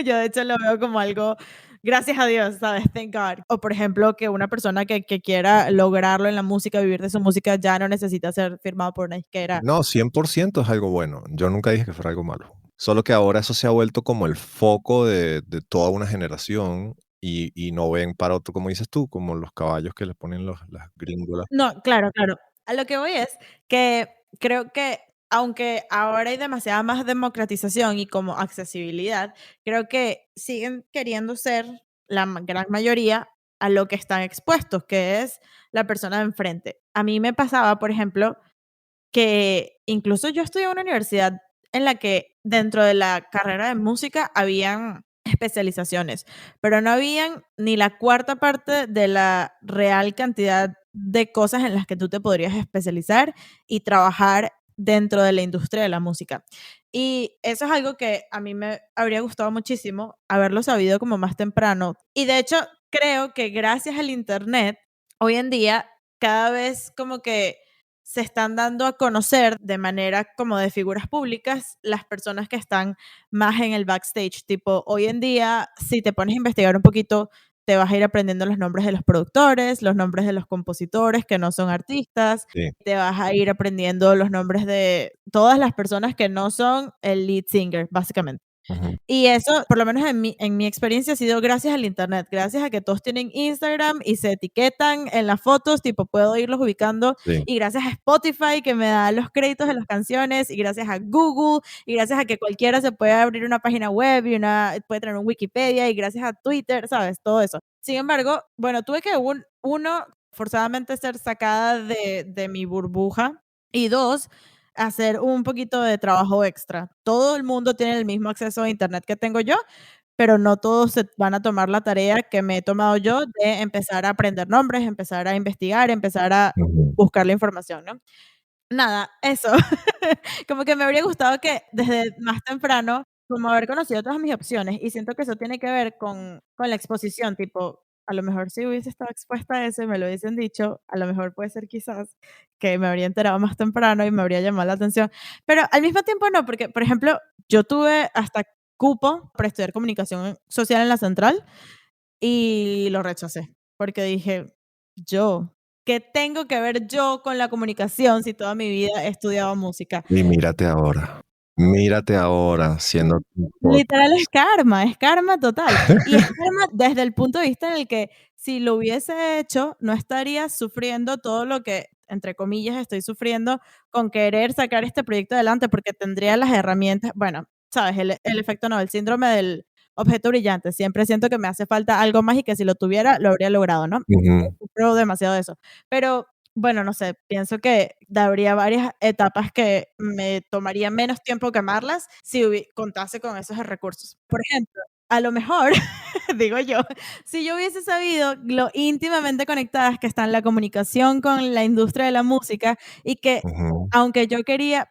Yo de hecho lo veo como algo, gracias a Dios, ¿sabes? Thank God. O por ejemplo, que una persona que quiera lograrlo en la música, vivir de su música, ya no necesita ser firmado por una disquera. No, 100% es algo bueno. Yo nunca dije que fuera algo malo. Solo que ahora eso se ha vuelto como el foco de toda una generación y no ven para otro, como dices tú, como los caballos que les ponen las gringolas. No, claro, claro. A lo que voy es que creo que aunque ahora hay demasiada más democratización y como accesibilidad, creo que siguen queriendo ser gran mayoría a lo que están expuestos, que es la persona de enfrente. A mí me pasaba, por ejemplo, que incluso yo estudié en una universidad en la que dentro de la carrera de música habían especializaciones, pero no habían ni la cuarta parte de la real cantidad de cosas en las que tú te podrías especializar y trabajar dentro de la industria de la música. Y eso es algo que a mí me habría gustado muchísimo haberlo sabido como más temprano. Y de hecho, creo que gracias al Internet, hoy en día, cada vez como que se están dando a conocer de manera como de figuras públicas las personas que están más en el backstage. Tipo, hoy en día, si te pones a investigar un poquito, te vas a ir aprendiendo los nombres de los productores, los nombres de los compositores que no son artistas, Sí. te vas a ir aprendiendo los nombres de todas las personas que no son el lead singer, básicamente. Ujú. Y eso, por lo menos en mi experiencia, ha sido gracias al Internet, gracias a que todos tienen Instagram y se etiquetan en las fotos, tipo, puedo irlos ubicando, Sí. y gracias a Spotify que me da los créditos de las canciones, y gracias a Google, y gracias a que cualquiera se puede abrir una página web y puede tener un Wikipedia, y gracias a Twitter, ¿sabes? Todo eso. Sin embargo, bueno, tuve que, uno, forzadamente ser sacada de mi burbuja, y dos, hacer un poquito de trabajo extra. Todo el mundo tiene el mismo acceso a Internet que tengo yo, pero no todos se van a tomar la tarea que me he tomado yo de empezar a aprender nombres, empezar a investigar, empezar a Ujú. buscar la información, ¿no? Nada, eso. Como que me habría gustado que desde más temprano, como haber conocido todas mis opciones, y siento que eso tiene que ver con la exposición, tipo, a lo mejor si hubiese estado expuesta a eso y me lo hubiesen dicho, a lo mejor puede ser quizás que me habría enterado más temprano y me habría llamado la atención, pero al mismo tiempo no, porque, por ejemplo, yo tuve hasta cupo para estudiar comunicación social en la central y lo rechacé, porque dije, yo, ¿qué tengo que ver yo con la comunicación si toda mi vida he estudiado música? Y mírate ahora haciendo tu Literal podcast. es karma total. Y es karma desde el punto de vista en el que si lo hubiese hecho, no estaría sufriendo todo lo que, entre comillas, estoy sufriendo con querer sacar este proyecto adelante, porque tendría las herramientas, bueno, sabes, el efecto no, el síndrome del objeto brillante. Siempre siento que me hace falta algo más y que si lo tuviera, lo habría logrado, ¿no? Ujú. Sufro demasiado de eso. Pero bueno, no sé, pienso que habría varias etapas que me tomaría menos tiempo quemarlas si contase con esos recursos. Por ejemplo, a lo mejor, digo yo, si yo hubiese sabido lo íntimamente conectadas que están la comunicación con la industria de la música y que Ujú. aunque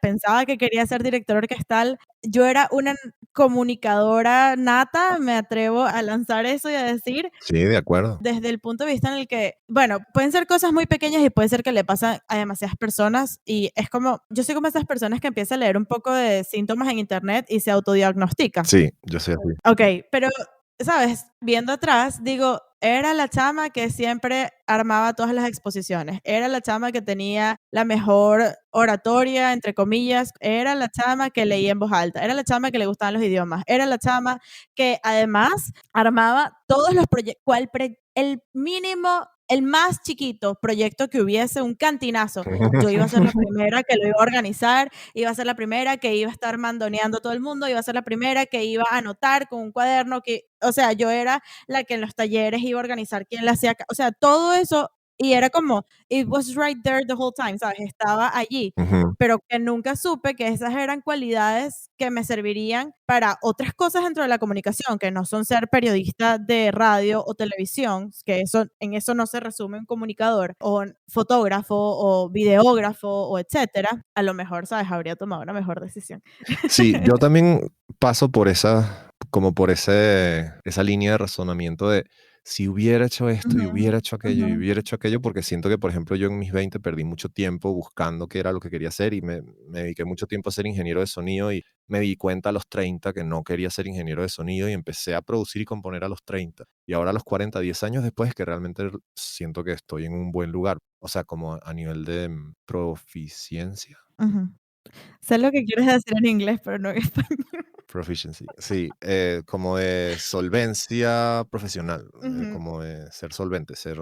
pensaba que quería ser directora orquestal, yo era una comunicadora nata, me atrevo a lanzar eso y a decir, Sí, de acuerdo. desde el punto de vista en el que, bueno, pueden ser cosas muy pequeñas y puede ser que le pasa a demasiadas personas y es como, yo soy como esas personas que empieza a leer un poco de síntomas en internet y se autodiagnostica. Sí, yo soy así. Okey, pero, ¿sabes? Viendo atrás, digo, era la chama que siempre armaba todas las exposiciones, era la chama que tenía la mejor oratoria, entre comillas, era la chama que leía en voz alta, era la chama que le gustaban los idiomas, era la chama que además armaba todos los proyectos, el mínimo, el más chiquito proyecto que hubiese, un cantinazo, yo iba a ser la primera que lo iba a organizar, iba a ser la primera que iba a estar mandoneando a todo el mundo, iba a ser la primera que iba a anotar con un cuaderno o sea, yo era la que en los talleres iba a organizar quién le hacía, o sea, todo eso, y era como, it was right there the whole time, ¿sabes? Estaba allí, Ujú. pero que nunca supe que esas eran cualidades que me servirían para otras cosas dentro de la comunicación, que no son ser periodista de radio o televisión, que en eso no se resume un comunicador, o fotógrafo, o videógrafo, o etcétera. A lo mejor, ¿sabes? Habría tomado una mejor decisión. Sí, yo también paso por como por esa línea de razonamiento de si hubiera hecho esto y Ujú, hubiera hecho aquello ujú. y hubiera hecho aquello, porque siento que, por ejemplo, yo en mis 20 perdí mucho tiempo buscando qué era lo que quería hacer y me dediqué mucho tiempo a ser ingeniero de sonido y me di cuenta a los 30 que no quería ser ingeniero de sonido y empecé a producir y componer a los 30. Y ahora a los 40, 10 años después, que realmente siento que estoy en un buen lugar, o sea, como a nivel de proficiencia. Ujú. Sé lo que quieres decir en inglés, pero no en español. Proficiency, sí, como de solvencia profesional, Ujú. como de ser solvente, ser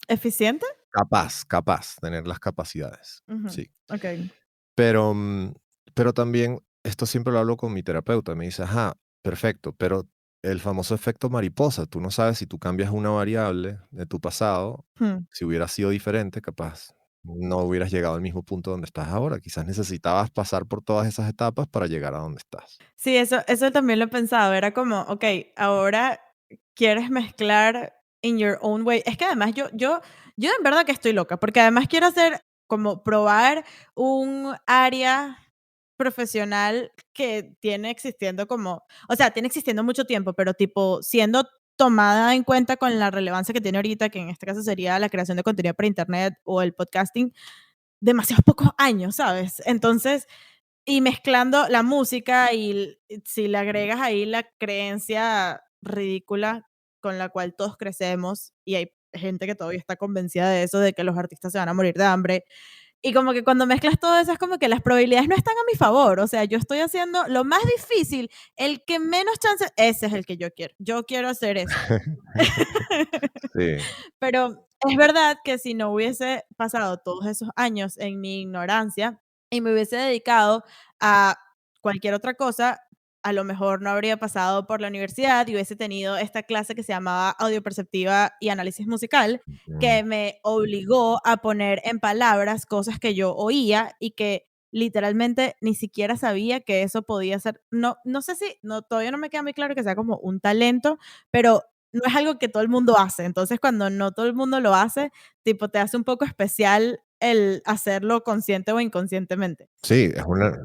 ¿Eficiente? capaz, tener las capacidades, Ujú. sí. Okey. Pero, pero también esto siempre lo hablo con mi terapeuta, me dice, ajá, perfecto, pero el famoso efecto mariposa, tú no sabes si tú cambias una variable de tu pasado, Mm. si hubiera sido diferente, capaz no hubieras llegado al mismo punto donde estás ahora. Quizás necesitabas pasar por todas esas etapas para llegar a donde estás. Sí, eso también lo he pensado. Era como, okey, ahora quieres mezclar in your own way. Es que además yo en verdad que estoy loca, porque además quiero hacer como probar un área profesional que tiene existiendo como, o sea, tiene existiendo mucho tiempo, pero tipo siendo tomada en cuenta con la relevancia que tiene ahorita, que en este caso sería la creación de contenido para internet o el podcasting, demasiados pocos años, ¿sabes? Entonces, y mezclando la música y si le agregas ahí la creencia ridícula con la cual todos crecemos, y hay gente que todavía está convencida de eso, de que los artistas se van a morir de hambre, y como que cuando mezclas todo eso es como que las probabilidades no están a mi favor, o sea, yo estoy haciendo lo más difícil, el que menos chance, ese es el que yo quiero hacer eso. Sí. Pero es verdad que si no hubiese pasado todos esos años en mi ignorancia y me hubiese dedicado a cualquier otra cosa, a lo mejor no habría pasado por la universidad y hubiese tenido esta clase que se llamaba audioperceptiva y análisis musical, Mm. que me obligó a poner en palabras cosas que yo oía y que literalmente ni siquiera sabía que eso podía ser. No, no sé si, no, todavía no me queda muy claro que sea como un talento, pero no es algo que todo el mundo hace. Entonces, cuando no todo el mundo lo hace, tipo, te hace un poco especial el hacerlo consciente o inconscientemente. Sí,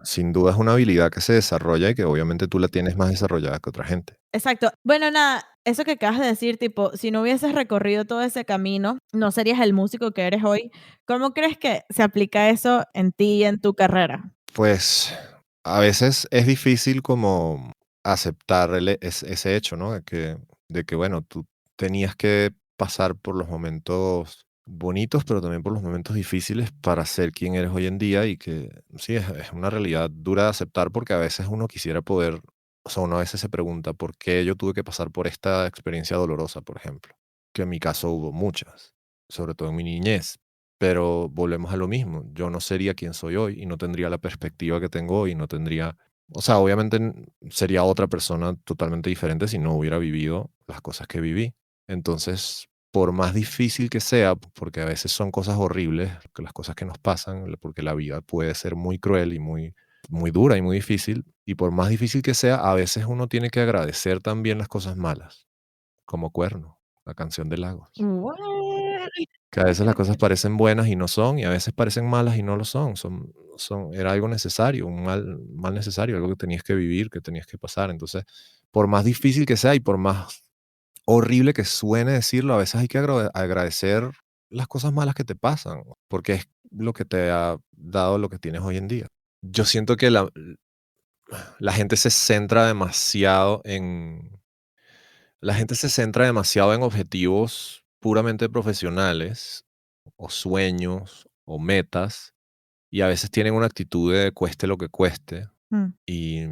sin duda es una habilidad que se desarrolla y que obviamente tú la tienes más desarrollada que otra gente. Exacto. Bueno, nada, eso que acabas de decir, tipo, si no hubieses recorrido todo ese camino, no serías el músico que eres hoy. ¿Cómo crees que se aplica eso en ti y en tu carrera? Pues a veces es difícil como aceptar ese hecho, ¿no? De que, bueno, tú tenías que pasar por los momentos bonitos, pero también por los momentos difíciles para ser quien eres hoy en día y que sí, es una realidad dura de aceptar porque a veces uno quisiera poder, o sea, uno a veces se pregunta por qué yo tuve que pasar por esta experiencia dolorosa, por ejemplo, que en mi caso hubo muchas, sobre todo en mi niñez. Pero volvemos a lo mismo, yo no sería quien soy hoy y no tendría la perspectiva que tengo hoy, no tendría, o sea, obviamente sería otra persona totalmente diferente si no hubiera vivido las cosas que viví. Entonces, por más difícil que sea, porque a veces son cosas horribles, que las cosas que nos pasan, porque la vida puede ser muy cruel y muy dura y muy difícil, y por más difícil que sea, a veces uno tiene que agradecer también las cosas malas, como Cuerno, la canción de Lagos. What? Que a veces las cosas parecen buenas y no son, y a veces parecen malas y no lo son. Era algo necesario, un mal necesario, algo que tenías que vivir, que tenías que pasar. Entonces, por más difícil que sea y por más horrible que suene decirlo, a veces hay que agradecer las cosas malas que te pasan, porque es lo que te ha dado lo que tienes hoy en día. Yo siento que la gente se centra demasiado la gente se centra demasiado en objetivos puramente profesionales o sueños o metas y a veces tienen una actitud de cueste lo que cueste Mm, y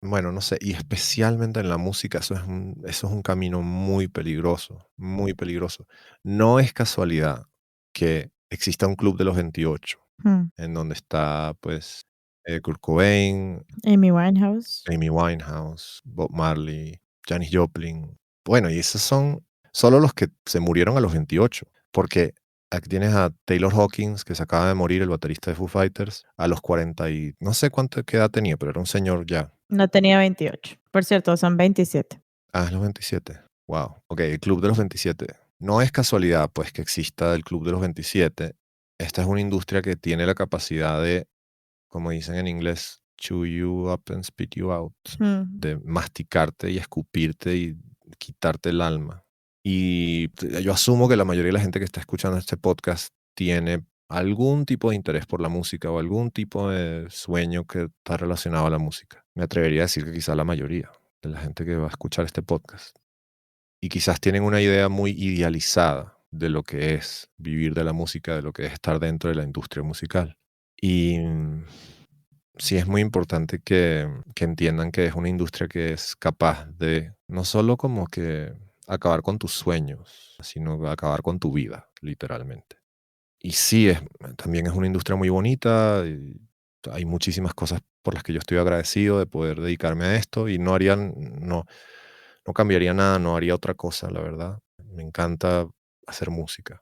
bueno, no sé, y especialmente en la música eso es un camino muy peligroso, muy peligroso. No es casualidad que exista un club de los 28 mm. en donde está pues Kurt Cobain, Amy Winehouse. Amy Winehouse, Bob Marley, Janis Joplin. Bueno, y esos son solo los que se murieron a los 28, porque aquí tienes a Taylor Hawkins, que se acaba de morir, el baterista de Foo Fighters, a los 40 y no sé qué edad tenía, pero era un señor ya. No tenía 28. Por cierto, son 27. Ah, es los 27. Wow. Ok, el Club de los 27. No es casualidad, pues, que exista el Club de los 27. Esta es una industria que tiene la capacidad de, como dicen en inglés, chew you up and spit you out, Mm, de masticarte y escupirte y quitarte el alma. Y yo asumo que la mayoría de la gente que está escuchando este podcast tiene algún tipo de interés por la música o algún tipo de sueño que está relacionado a la música. Me atrevería a decir que quizá la mayoría de la gente que va a escuchar este podcast. Y quizás tienen una idea muy idealizada de lo que es vivir de la música, de lo que es estar dentro de la industria musical. Y sí es muy importante que entiendan que es una industria que es capaz de no solo como que acabar con tus sueños, sino acabar con tu vida, literalmente. Y sí, también es una industria muy bonita. Y hay muchísimas cosas por las que yo estoy agradecido de poder dedicarme a esto y no cambiaría nada, no haría otra cosa, la verdad. Me encanta hacer música.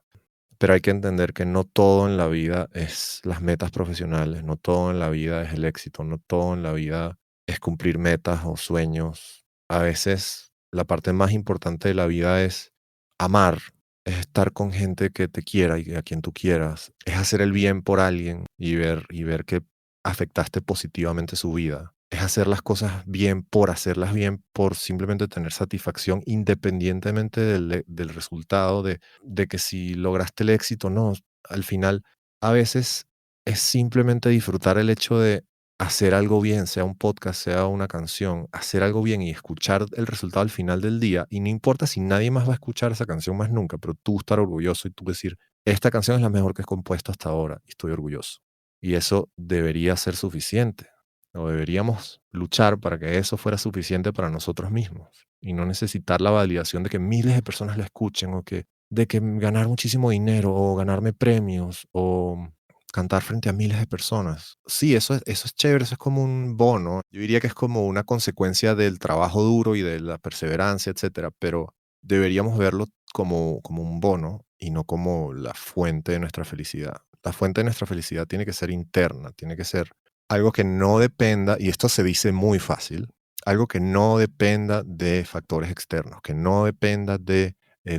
Pero hay que entender que no todo en la vida es las metas profesionales, no todo en la vida es el éxito, no todo en la vida es cumplir metas o sueños. A veces la parte más importante de la vida es amar, es estar con gente que te quiera y a quien tú quieras, es hacer el bien por alguien y ver que afectaste positivamente su vida. Es hacer las cosas bien por hacerlas bien, por simplemente tener satisfacción independientemente del resultado, de que si lograste el éxito o no. Al final, a veces es simplemente disfrutar el hecho de hacer algo bien, sea un podcast, sea una canción, hacer algo bien y escuchar el resultado al final del día. Y no importa si nadie más va a escuchar esa canción más nunca, pero tú estar orgulloso y tú decir, esta canción es la mejor que he compuesto hasta ahora y estoy orgulloso. Y eso debería ser suficiente. O deberíamos luchar para que eso fuera suficiente para nosotros mismos y no necesitar la validación de que miles de personas la escuchen o que de que ganar muchísimo dinero o ganarme premios o cantar frente a miles de personas. Sí, eso es chévere, eso es como un bono. Yo diría que es como una consecuencia del trabajo duro y de la perseverancia, etcétera, pero deberíamos verlo como un bono y no como la fuente de nuestra felicidad. La fuente de nuestra felicidad tiene que ser interna, tiene que ser algo que no dependa, y esto se dice muy fácil, algo que no dependa de factores externos, que no dependa de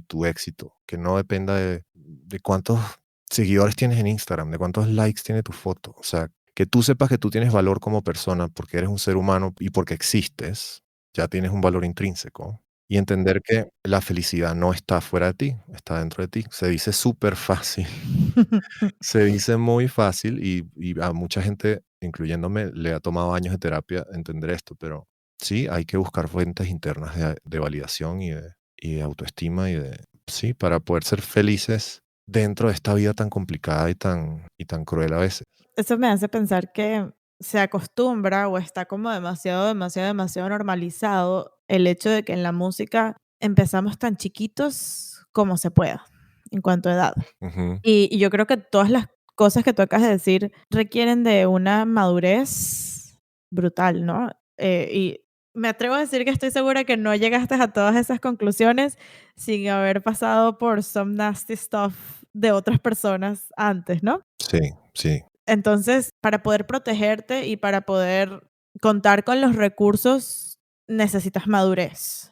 tu éxito, que no dependa de cuántos seguidores tienes en Instagram, de cuántos likes tiene tu foto. O sea, que tú sepas que tú tienes valor como persona porque eres un ser humano y porque existes, ya tienes un valor intrínseco. Y entender que la felicidad no está fuera de ti, está dentro de ti. Se dice súper fácil, se dice muy fácil y a mucha gente, incluyéndome, le ha tomado años de terapia entender esto, pero sí, hay que buscar fuentes internas de validación y de autoestima sí, para poder ser felices dentro de esta vida tan complicada y tan cruel a veces. Eso me hace pensar que se acostumbra o está como demasiado, demasiado, demasiado normalizado el hecho de que en la música empezamos tan chiquitos como se pueda en cuanto a edad. Ujú, Y yo creo que todas las cosas que tú acabas de decir requieren de una madurez brutal, ¿no? Y me atrevo a decir que estoy segura que no llegaste a todas esas conclusiones sin haber pasado por some nasty stuff de otras personas antes, ¿no? sí, sí. Entonces, para poder protegerte y para poder contar con los recursos, necesitas madurez.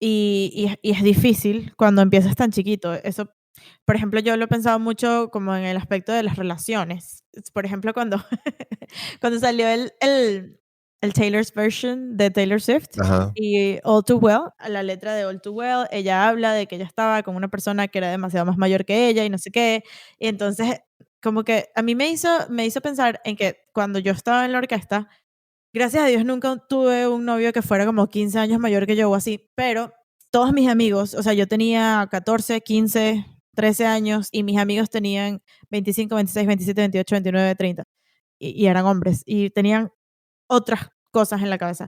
Y es difícil cuando empiezas tan chiquito. Eso, por ejemplo, yo lo he pensado mucho como en el aspecto de las relaciones. Por ejemplo, cuando, cuando salió el Taylor's version de Taylor Swift Ajá. y All Too Well, la letra de All Too Well, ella habla de que ella estaba con una persona que era demasiado más mayor que ella y no sé qué. Y entonces, como que a mí me hizo pensar en que cuando yo estaba en la orquesta, gracias a Dios nunca tuve un novio que fuera como 15 años mayor que yo o así, pero todos mis amigos, o sea, yo tenía 14, 15, 13 años y mis amigos tenían 25, 26, 27, 28, 29, 30 y eran hombres y tenían otras cosas en la cabeza.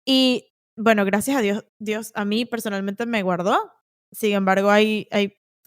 Y bueno, gracias a Dios, Dios a mí personalmente me guardó. Sin embargo, hay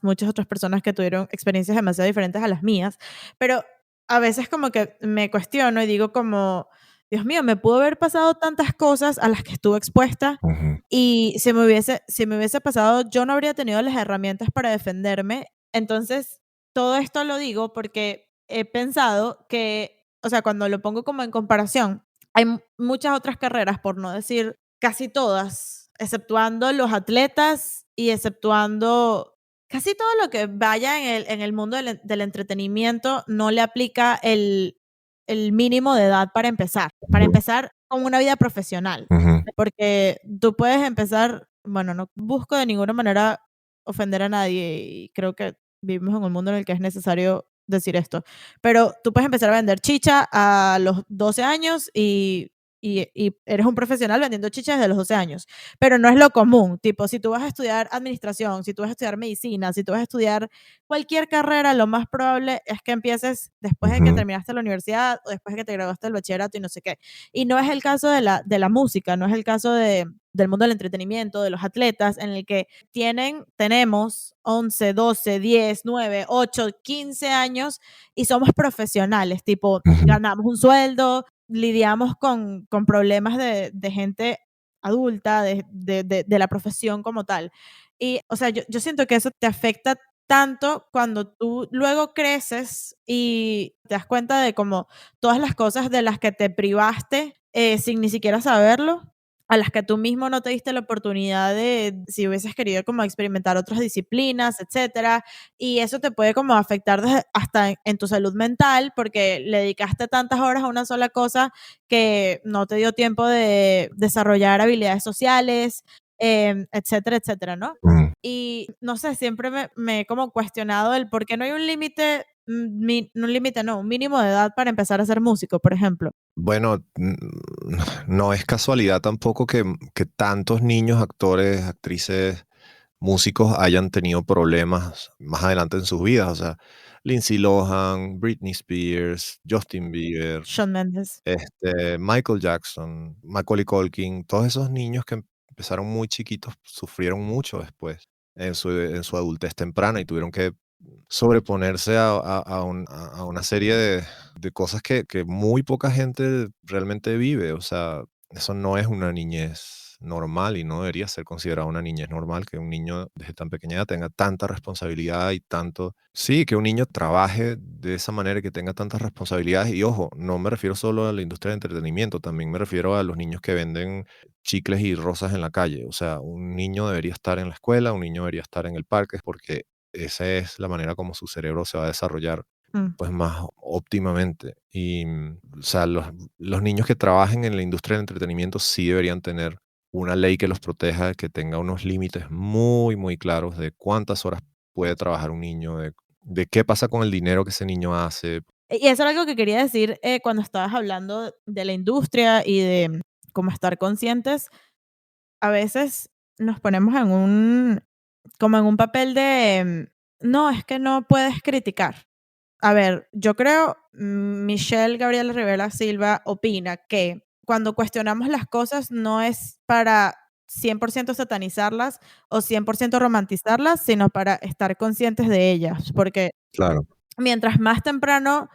muchas otras personas que tuvieron experiencias demasiado diferentes a las mías, pero a veces como que me cuestiono y digo como, Dios mío, me pudo haber pasado tantas cosas a las que estuve expuesta Ujú, y si me hubiese pasado, yo no habría tenido las herramientas para defenderme. Entonces, todo esto lo digo porque he pensado que, o sea, cuando lo pongo como en comparación, hay muchas otras carreras, por no decir casi todas, exceptuando los atletas y exceptuando casi todo lo que vaya en el mundo del entretenimiento, no le aplica el mínimo de edad para ujú, empezar con una vida profesional, ujú, porque tú puedes empezar, bueno, no busco de ninguna manera ofender a nadie y creo que vivimos en un mundo en el que es necesario decir esto, pero tú puedes empezar a vender chicha a los 12 años y eres un profesional vendiendo chicha desde los 12 años, pero no es lo común, tipo, si tú vas a estudiar administración, si tú vas a estudiar medicina, si tú vas a estudiar cualquier carrera, lo más probable es que empieces después de que ujú, terminaste la universidad o después de que te graduaste del bachillerato y no sé qué. Y no es el caso de la música, no es el caso del mundo del entretenimiento, de los atletas, en el que tenemos 11, 12, 10, 9, 8, 15 años y somos profesionales, tipo, ujú, ganamos un sueldo, lidiamos con problemas de gente adulta, de la profesión como tal. Y, o sea, yo siento que eso te afecta tanto cuando tú luego creces y te das cuenta de como todas las cosas de las que te privaste sin ni siquiera saberlo. a las que tú mismo no te diste la oportunidad de, si hubieses querido como experimentar otras disciplinas, etcétera, y eso te puede como afectar hasta en tu salud mental porque le dedicaste tantas horas a una sola cosa que no te dio tiempo de desarrollar habilidades sociales, etcétera, etcétera, ¿no? Mm. Y no sé, siempre me he como cuestionado el por qué no hay un límite, no un límite, no, un mínimo de edad para empezar a ser músico, por ejemplo. Bueno, no es casualidad tampoco que tantos niños, actores, actrices, músicos hayan tenido problemas más adelante en sus vidas. O sea, Lindsay Lohan, Britney Spears, Justin Bieber, Shawn Mendes. Michael Jackson, Macaulay Culkin, todos esos niños que empezaron muy chiquitos sufrieron mucho después en su adultez temprana y tuvieron que sobreponerse a una serie de cosas que muy poca gente realmente vive. O sea, eso no es una niñez normal y no debería ser considerada una niñez normal que un niño desde tan pequeña edad tenga tanta responsabilidad y tanto. Sí, que un niño trabaje de esa manera y que tenga tantas responsabilidades. Y ojo, no me refiero solo a la industria del entretenimiento, también me refiero a los niños que venden chicles y rosas en la calle. O sea, un niño debería estar en la escuela, un niño debería estar en el parque porque esa es la manera como su cerebro se va a desarrollar Mm. pues más óptimamente. Y, o sea, los niños que trabajen en la industria del entretenimiento sí deberían tener una ley que los proteja, que tenga unos límites muy, muy claros de cuántas horas puede trabajar un niño, de qué pasa con el dinero que ese niño hace. Y eso era algo que quería decir cuando estabas hablando de la industria y de cómo estar conscientes. A veces nos ponemos en como en un papel de, no, es que no puedes criticar. A ver, yo creo, Michelle Gabriela Rivera Silva opina que cuando cuestionamos las cosas no es para 100% satanizarlas o 100% romantizarlas, sino para estar conscientes de ellas, porque Claro. mientras más temprano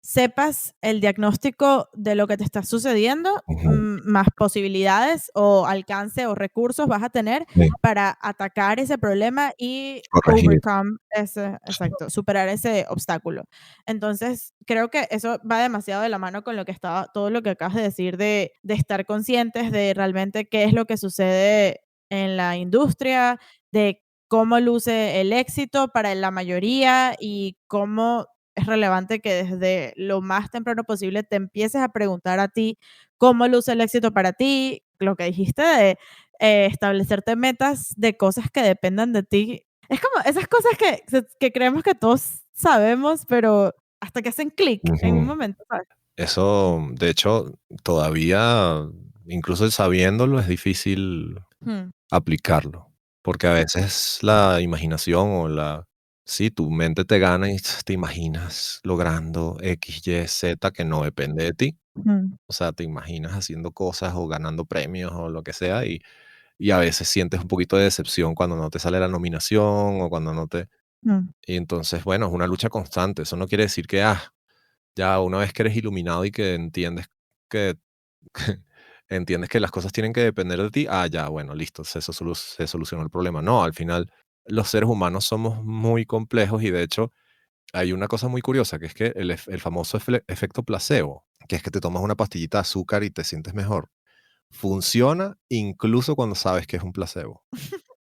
sepas el diagnóstico de lo que te está sucediendo, Ujú. más posibilidades o alcance o recursos vas a tener Sí, para atacar ese problema y corregir. overcome ese, exacto, superar ese obstáculo. Entonces, creo que eso va demasiado de la mano con lo que estaba, todo lo que acabas de decir de estar conscientes de realmente qué es lo que sucede en la industria, de cómo luce el éxito para la mayoría y cómo es relevante que desde lo más temprano posible te empieces a preguntar a ti cómo luce el éxito para ti, lo que dijiste de establecerte metas de cosas que dependan de ti. Es como esas cosas que creemos que todos sabemos, pero hasta que hacen clic en un Ujú. momento, ¿sabes? Eso, de hecho, todavía, incluso sabiéndolo, es difícil Mm, aplicarlo, porque a veces la imaginación o sí, tu mente te gana y te imaginas logrando X, Y, Z que no depende de ti. mm, O sea, te imaginas haciendo cosas o ganando premios o lo que sea y a veces sientes un poquito de decepción cuando no te sale la nominación o cuando no te... mm. Y entonces, bueno, es una lucha constante. Eso no quiere decir que, ya una vez que eres iluminado y que entiendes que entiendes que las cosas tienen que depender de ti, ya, bueno, listo, se solucionó el problema. No, al final los seres humanos somos muy complejos y de hecho hay una cosa muy curiosa, que es que el famoso efecto placebo, que es que te tomas una pastillita de azúcar y te sientes mejor, funciona incluso cuando sabes que es un placebo.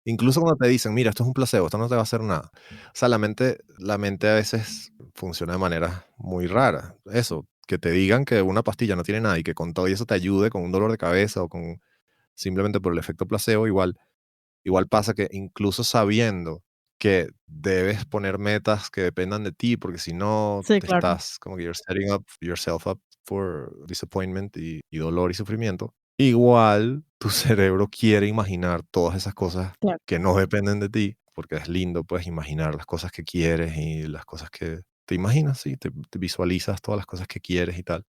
Incluso cuando te dicen: "Mira, esto es un placebo, esto no te va a hacer nada". O sea, la mente a veces funciona de manera muy rara. Eso, que te digan que una pastilla no tiene nada y que con todo y eso te ayude con un dolor de cabeza o con simplemente por el efecto placebo, igual pasa que incluso sabiendo que debes poner metas que dependan de ti, porque si no Sí, te claro, estás como que you're setting up yourself up for disappointment y dolor y sufrimiento, igual tu cerebro quiere imaginar todas esas cosas claro. que no dependen de ti, porque es lindo, pues, imaginar las cosas que quieres y las cosas que te imaginas, sí, te visualizas todas las cosas que quieres y tal.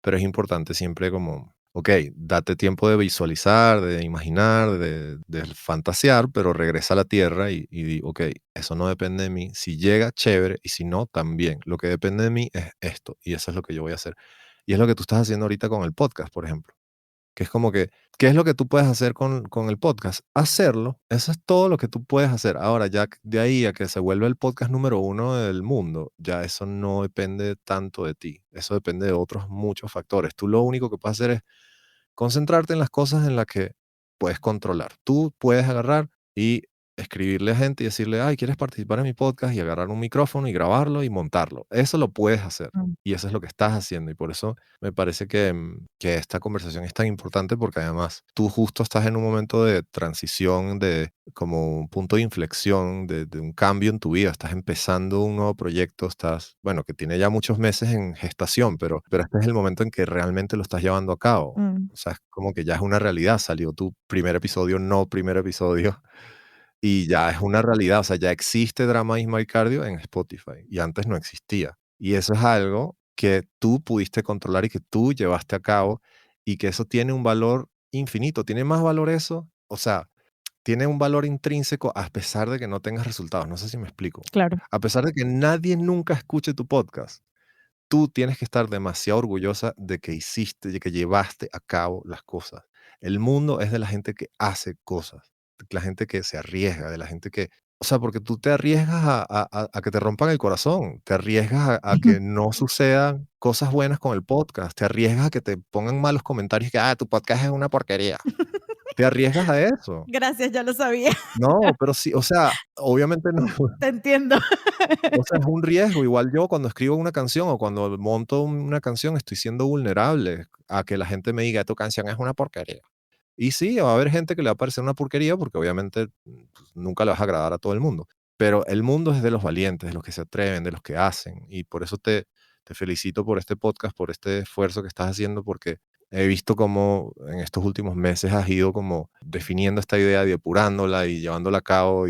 Pero es importante siempre como, ok, date tiempo de visualizar, de imaginar, de fantasear, pero regresa a la tierra y di, ok, eso no depende de mí. Si llega, chévere, y si no, también. Lo que depende de mí es esto, y eso es lo que yo voy a hacer. Y es lo que tú estás haciendo ahorita con el podcast, por ejemplo. Que es como que, ¿qué es lo que tú puedes hacer con el podcast? Hacerlo, eso es todo lo que tú puedes hacer. Ahora, ya de ahí a que se vuelva el podcast número uno del mundo, ya eso no depende tanto de ti. Eso depende de otros muchos factores. Tú lo único que puedes hacer es concentrarte en las cosas en las que puedes controlar. Tú puedes agarrar y escribirle a gente y decirle, ay, ¿quieres participar en mi podcast? Y agarrar un micrófono y grabarlo y montarlo. Eso lo puedes hacer. Mm, Y eso es lo que estás haciendo. Y por eso me parece que esta conversación es tan importante porque además tú justo estás en un momento de transición, de como un punto de inflexión, de un cambio en tu vida. Estás empezando un nuevo proyecto, bueno, que tiene ya muchos meses en gestación, pero este es el momento en que realmente lo estás llevando a cabo. mm, O sea, es como que ya es una realidad. Salió tu primer episodio, no primer episodio. Y ya es una realidad, o sea, ya existe Drama is My Cardio en Spotify y antes no existía. Y eso es algo que tú pudiste controlar y que tú llevaste a cabo y que eso tiene un valor infinito. Tiene más valor eso, o sea, tiene un valor intrínseco a pesar de que no tengas resultados. No sé si me explico. claro. A pesar de que nadie nunca escuche tu podcast, tú tienes que estar demasiado orgullosa de que hiciste, de que llevaste a cabo las cosas. El mundo es de la gente que hace cosas, de la gente que se arriesga, de la gente que, o sea, porque tú te arriesgas a que te rompan el corazón, te arriesgas a que no sucedan cosas buenas con el podcast, te arriesgas a que te pongan malos comentarios que, tu podcast es una porquería. Te arriesgas a eso. Gracias, ya lo sabía. No, pero sí, o sea, obviamente no. Te entiendo. O sea, es un riesgo. Igual yo cuando escribo una canción o cuando monto una canción estoy siendo vulnerable a que la gente me diga, tu canción es una porquería. Y sí, va a haber gente que le va a parecer una porquería porque obviamente pues, nunca le vas a agradar a todo el mundo. Pero el mundo es de los valientes, de los que se atreven, de los que hacen. Y por eso te felicito por este podcast, por este esfuerzo que estás haciendo, porque he visto cómo en estos últimos meses has ido como definiendo esta idea y depurándola y llevándola a cabo.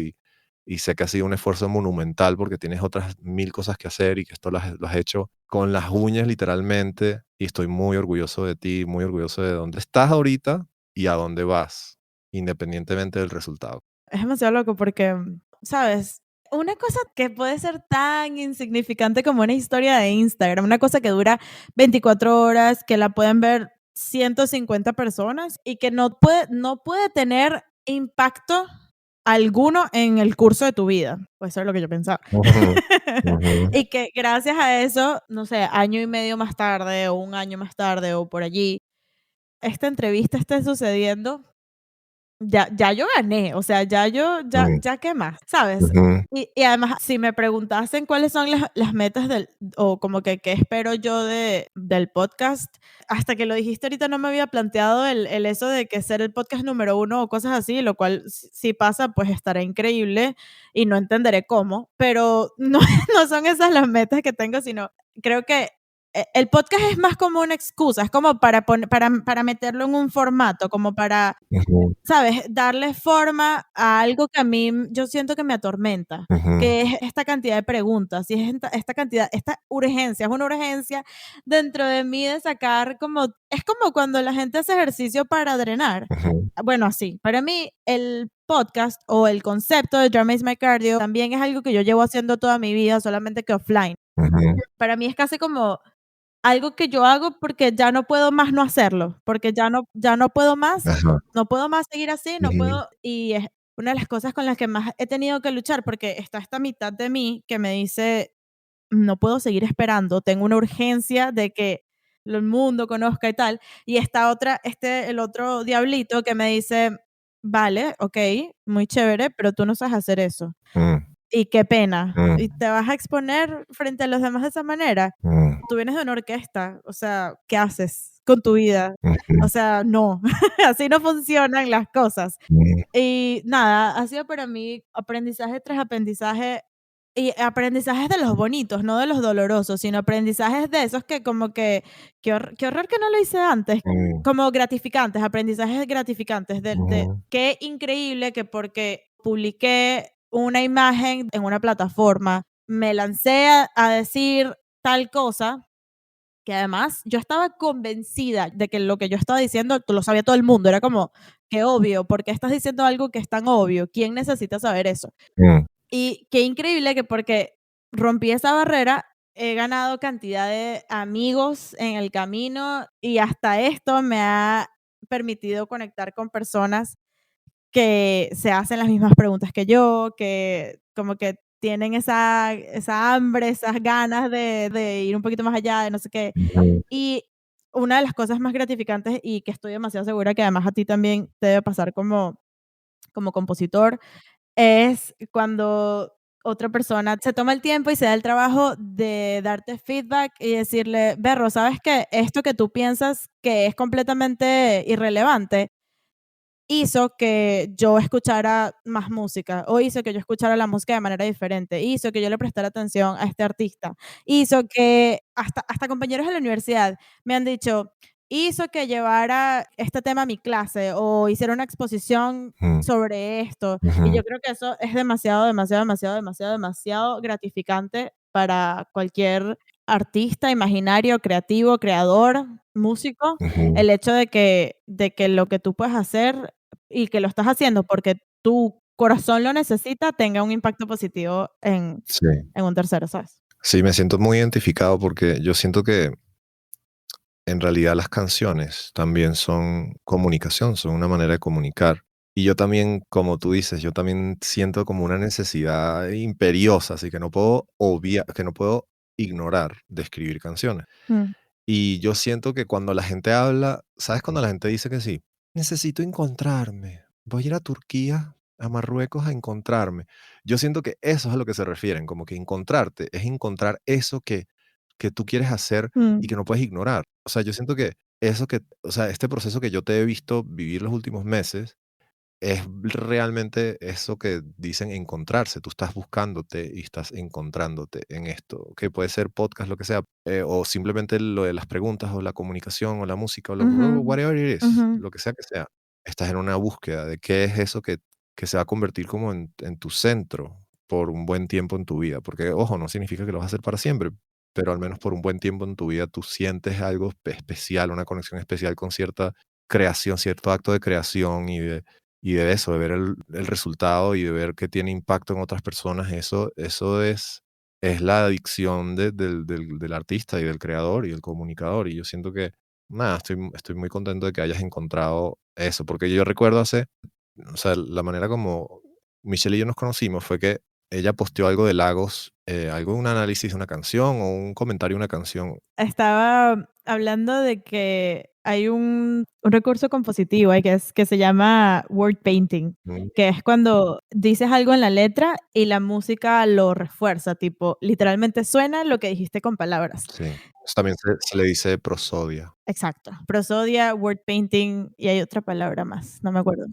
Y sé que ha sido un esfuerzo monumental porque tienes otras mil cosas que hacer y que esto lo has hecho con las uñas literalmente. Y estoy muy orgulloso de ti, muy orgulloso de dónde estás ahorita y a dónde vas, independientemente del resultado. Es demasiado loco porque, ¿sabes? Una cosa que puede ser tan insignificante como una historia de Instagram, una cosa que dura 24 horas, que la pueden ver 150 personas y que no puede tener impacto alguno en el curso de tu vida. Pues eso es lo que yo pensaba. Ujú, ujú, Y que gracias a eso, no sé, año y medio más tarde o un año más tarde o por allí, esta entrevista esté sucediendo, ya yo gané, o sea, mm, ya qué más, ¿sabes? ujú, Y además, si me preguntasen cuáles son las metas o como que qué espero yo del podcast, hasta que lo dijiste ahorita no me había planteado el eso de que ser el podcast número uno o cosas así, lo cual si pasa, pues estará increíble y no entenderé cómo, pero no, no son esas las metas que tengo, sino creo que el podcast es más como una excusa, es como para meterlo en un formato, como para, ujú, ¿sabes? Darle forma a algo que a mí yo siento que me atormenta, ujú, que es esta cantidad de preguntas, y es esta cantidad, esta urgencia, es una urgencia dentro de mí de sacar como, es como cuando la gente hace ejercicio para drenar. ujú, Bueno, así, para mí el podcast o el concepto de Drama is My Cardio también es algo que yo llevo haciendo toda mi vida, solamente que offline. ujú, Para mí es casi como algo que yo hago porque ya no puedo más no hacerlo, porque ya no puedo más, ajá, no puedo más seguir así, no ujú, puedo y es una de las cosas con las que más he tenido que luchar, porque está esta mitad de mí que me dice: "No puedo seguir esperando, tengo una urgencia de que el mundo conozca y tal", y esta otra el otro diablito que me dice: "Vale, okey, muy chévere, pero tú no sabes hacer eso, mm, y qué pena, y mm, te vas a exponer frente a los demás de esa manera". mm, Tú vienes de una orquesta, o sea, ¿qué haces con tu vida? ujú, O sea, no, así no funcionan las cosas. mm, Y nada, ha sido para mí aprendizaje tras aprendizaje y aprendizajes de los bonitos, no de los dolorosos, sino aprendizajes de esos que como que, qué horror que no lo hice antes, mm, como gratificantes, aprendizajes gratificantes de ujú, qué increíble que porque publiqué una imagen en una plataforma, me lancé a decir tal cosa, que además yo estaba convencida de que lo que yo estaba diciendo lo sabía todo el mundo, era como, qué obvio, ¿por qué estás diciendo algo que es tan obvio? ¿Quién necesita saber eso? mm, Y qué increíble que porque rompí esa barrera, he ganado cantidad de amigos en el camino y hasta esto me ha permitido conectar con personas que se hacen las mismas preguntas que yo, que como que tienen esa hambre, esas ganas de ir un poquito más allá, de no sé qué. ujú, Y una de las cosas más gratificantes y que estoy demasiado segura que además a ti también te debe pasar como compositor, es cuando otra persona se toma el tiempo y se da el trabajo de darte feedback y decirle, Berro, ¿sabes qué? Esto que tú piensas que es completamente irrelevante, hizo que yo escuchara más música, o hizo que yo escuchara la música de manera diferente, hizo que yo le prestara atención a este artista, hizo que hasta compañeros de la universidad me han dicho, hizo que llevara este tema a mi clase o hiciera una exposición Ujú, sobre esto. Y ujú, yo creo que eso es demasiado, demasiado, demasiado, demasiado, demasiado gratificante para cualquier artista, imaginario, creativo, creador, músico, ujú. el hecho de que lo que tú puedes hacer y que lo estás haciendo porque tu corazón lo necesita, tenga un impacto positivo Sí. en un tercero, ¿sabes? Sí, me siento muy identificado porque yo siento que en realidad las canciones también son comunicación, son una manera de comunicar. Y yo también, como tú dices, yo también siento como una necesidad imperiosa, así que no puedo obviar, que no puedo ignorar de escribir canciones. Mm, Y yo siento que cuando la gente habla, ¿sabes cuando la gente dice que sí? Necesito encontrarme. Voy a ir a Turquía, a Marruecos a encontrarme. Yo siento que eso es a lo que se refieren, como que encontrarte es encontrar eso que tú quieres hacer y mm, que no puedes ignorar. O sea, yo siento que eso que, o sea, este proceso que yo te he visto vivir los últimos meses, es realmente eso que dicen encontrarse. Tú estás buscándote y estás encontrándote en esto, que puede ser podcast, lo que sea, o simplemente lo de las preguntas o la comunicación o la música o lo ujú, whatever it is, ujú, lo que sea. Estás en una búsqueda de qué es eso que se va a convertir como en tu centro por un buen tiempo en tu vida. Porque, ojo, no significa que lo vas a hacer para siempre, pero al menos por un buen tiempo en tu vida tú sientes algo especial, una conexión especial con cierta creación, cierto acto de creación y de eso, de ver el resultado y de ver que tiene impacto en otras personas, eso es la adicción del artista y del creador y del comunicador. Y yo siento que, nada, estoy muy contento de que hayas encontrado eso, porque yo recuerdo o sea, la manera como Michelle y yo nos conocimos fue que ella posteó algo de Lagos, algo de un análisis de una canción o un comentario de una canción. Estaba hablando de que hay un recurso compositivo ahí que se llama word painting, Mm, que es cuando dices algo en la letra y la música lo refuerza, tipo, literalmente suena lo que dijiste con palabras. sí, eso también se le dice prosodia, Exacto. Prosodia, word painting y hay otra palabra más, no me acuerdo.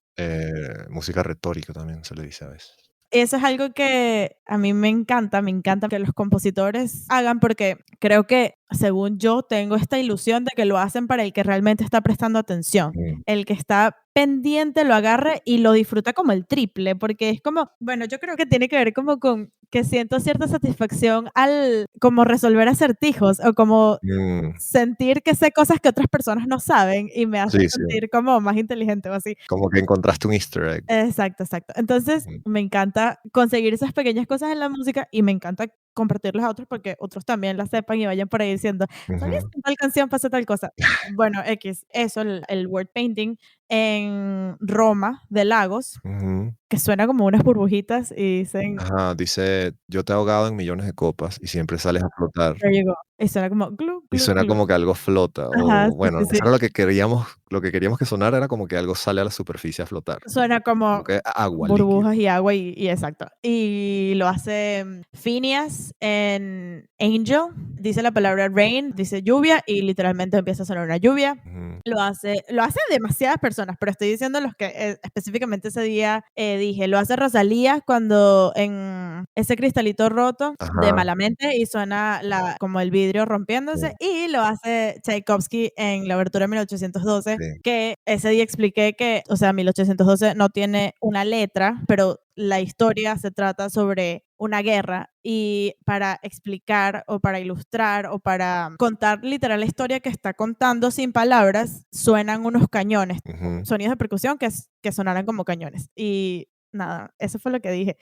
música retórica también se le dice a veces. Eso es algo que a mí me encanta que los compositores hagan porque creo que, según yo, tengo esta ilusión de que lo hacen para el que realmente está prestando atención. Mm, El que está pendiente lo agarre y lo disfruta como el triple, porque es como, bueno, yo creo que tiene que ver como con que siento cierta satisfacción al como resolver acertijos o como mm. sentir que sé cosas que otras personas no saben y me hace Sí, sí, sentir como más inteligente o así. como que encontraste un easter egg. Exacto, exacto. Entonces, Mm, me encanta conseguir esas pequeñas cosas en la música y me encanta compartirlas a otros porque otros también las sepan y vayan por ahí diciendo, ¿sabías ujú, que en tal canción pasa tal cosa? Bueno, X, eso, el word painting en Roma de Lagos, ujú. que suena como unas burbujitas y dicen, Ajá, dice: "Yo te he ahogado en millones de copas y siempre sales a flotar". there you go. Y suena como glu, Y glu, suena glu. como que algo flota, Ajá, o sí, bueno, sí, sí. eso era lo que queríamos que sonara era como que algo sale a la superficie a flotar, Suena como como que agua, líquido. burbujas y agua y exacto. Y lo hace Phineas en Angel, dice la palabra rain, dice lluvia y literalmente empieza a sonar una lluvia. Ujú, Lo hace demasiadas personas, pero estoy diciendo los que específicamente ese día dije, lo hace Rosalía cuando en ese cristalito roto de ajá, Malamente y suena como el vidrio rompiéndose sí, y lo hace Tchaikovsky en la abertura de 1812 sí, que ese día expliqué que, o sea, 1812 no tiene una letra, pero la historia se trata sobre una guerra y para explicar o para ilustrar o para contar literal la historia que está contando sin palabras, suenan unos cañones, ujú, sonidos de percusión que sonaran como cañones. Y Nada, eso fue lo que dije.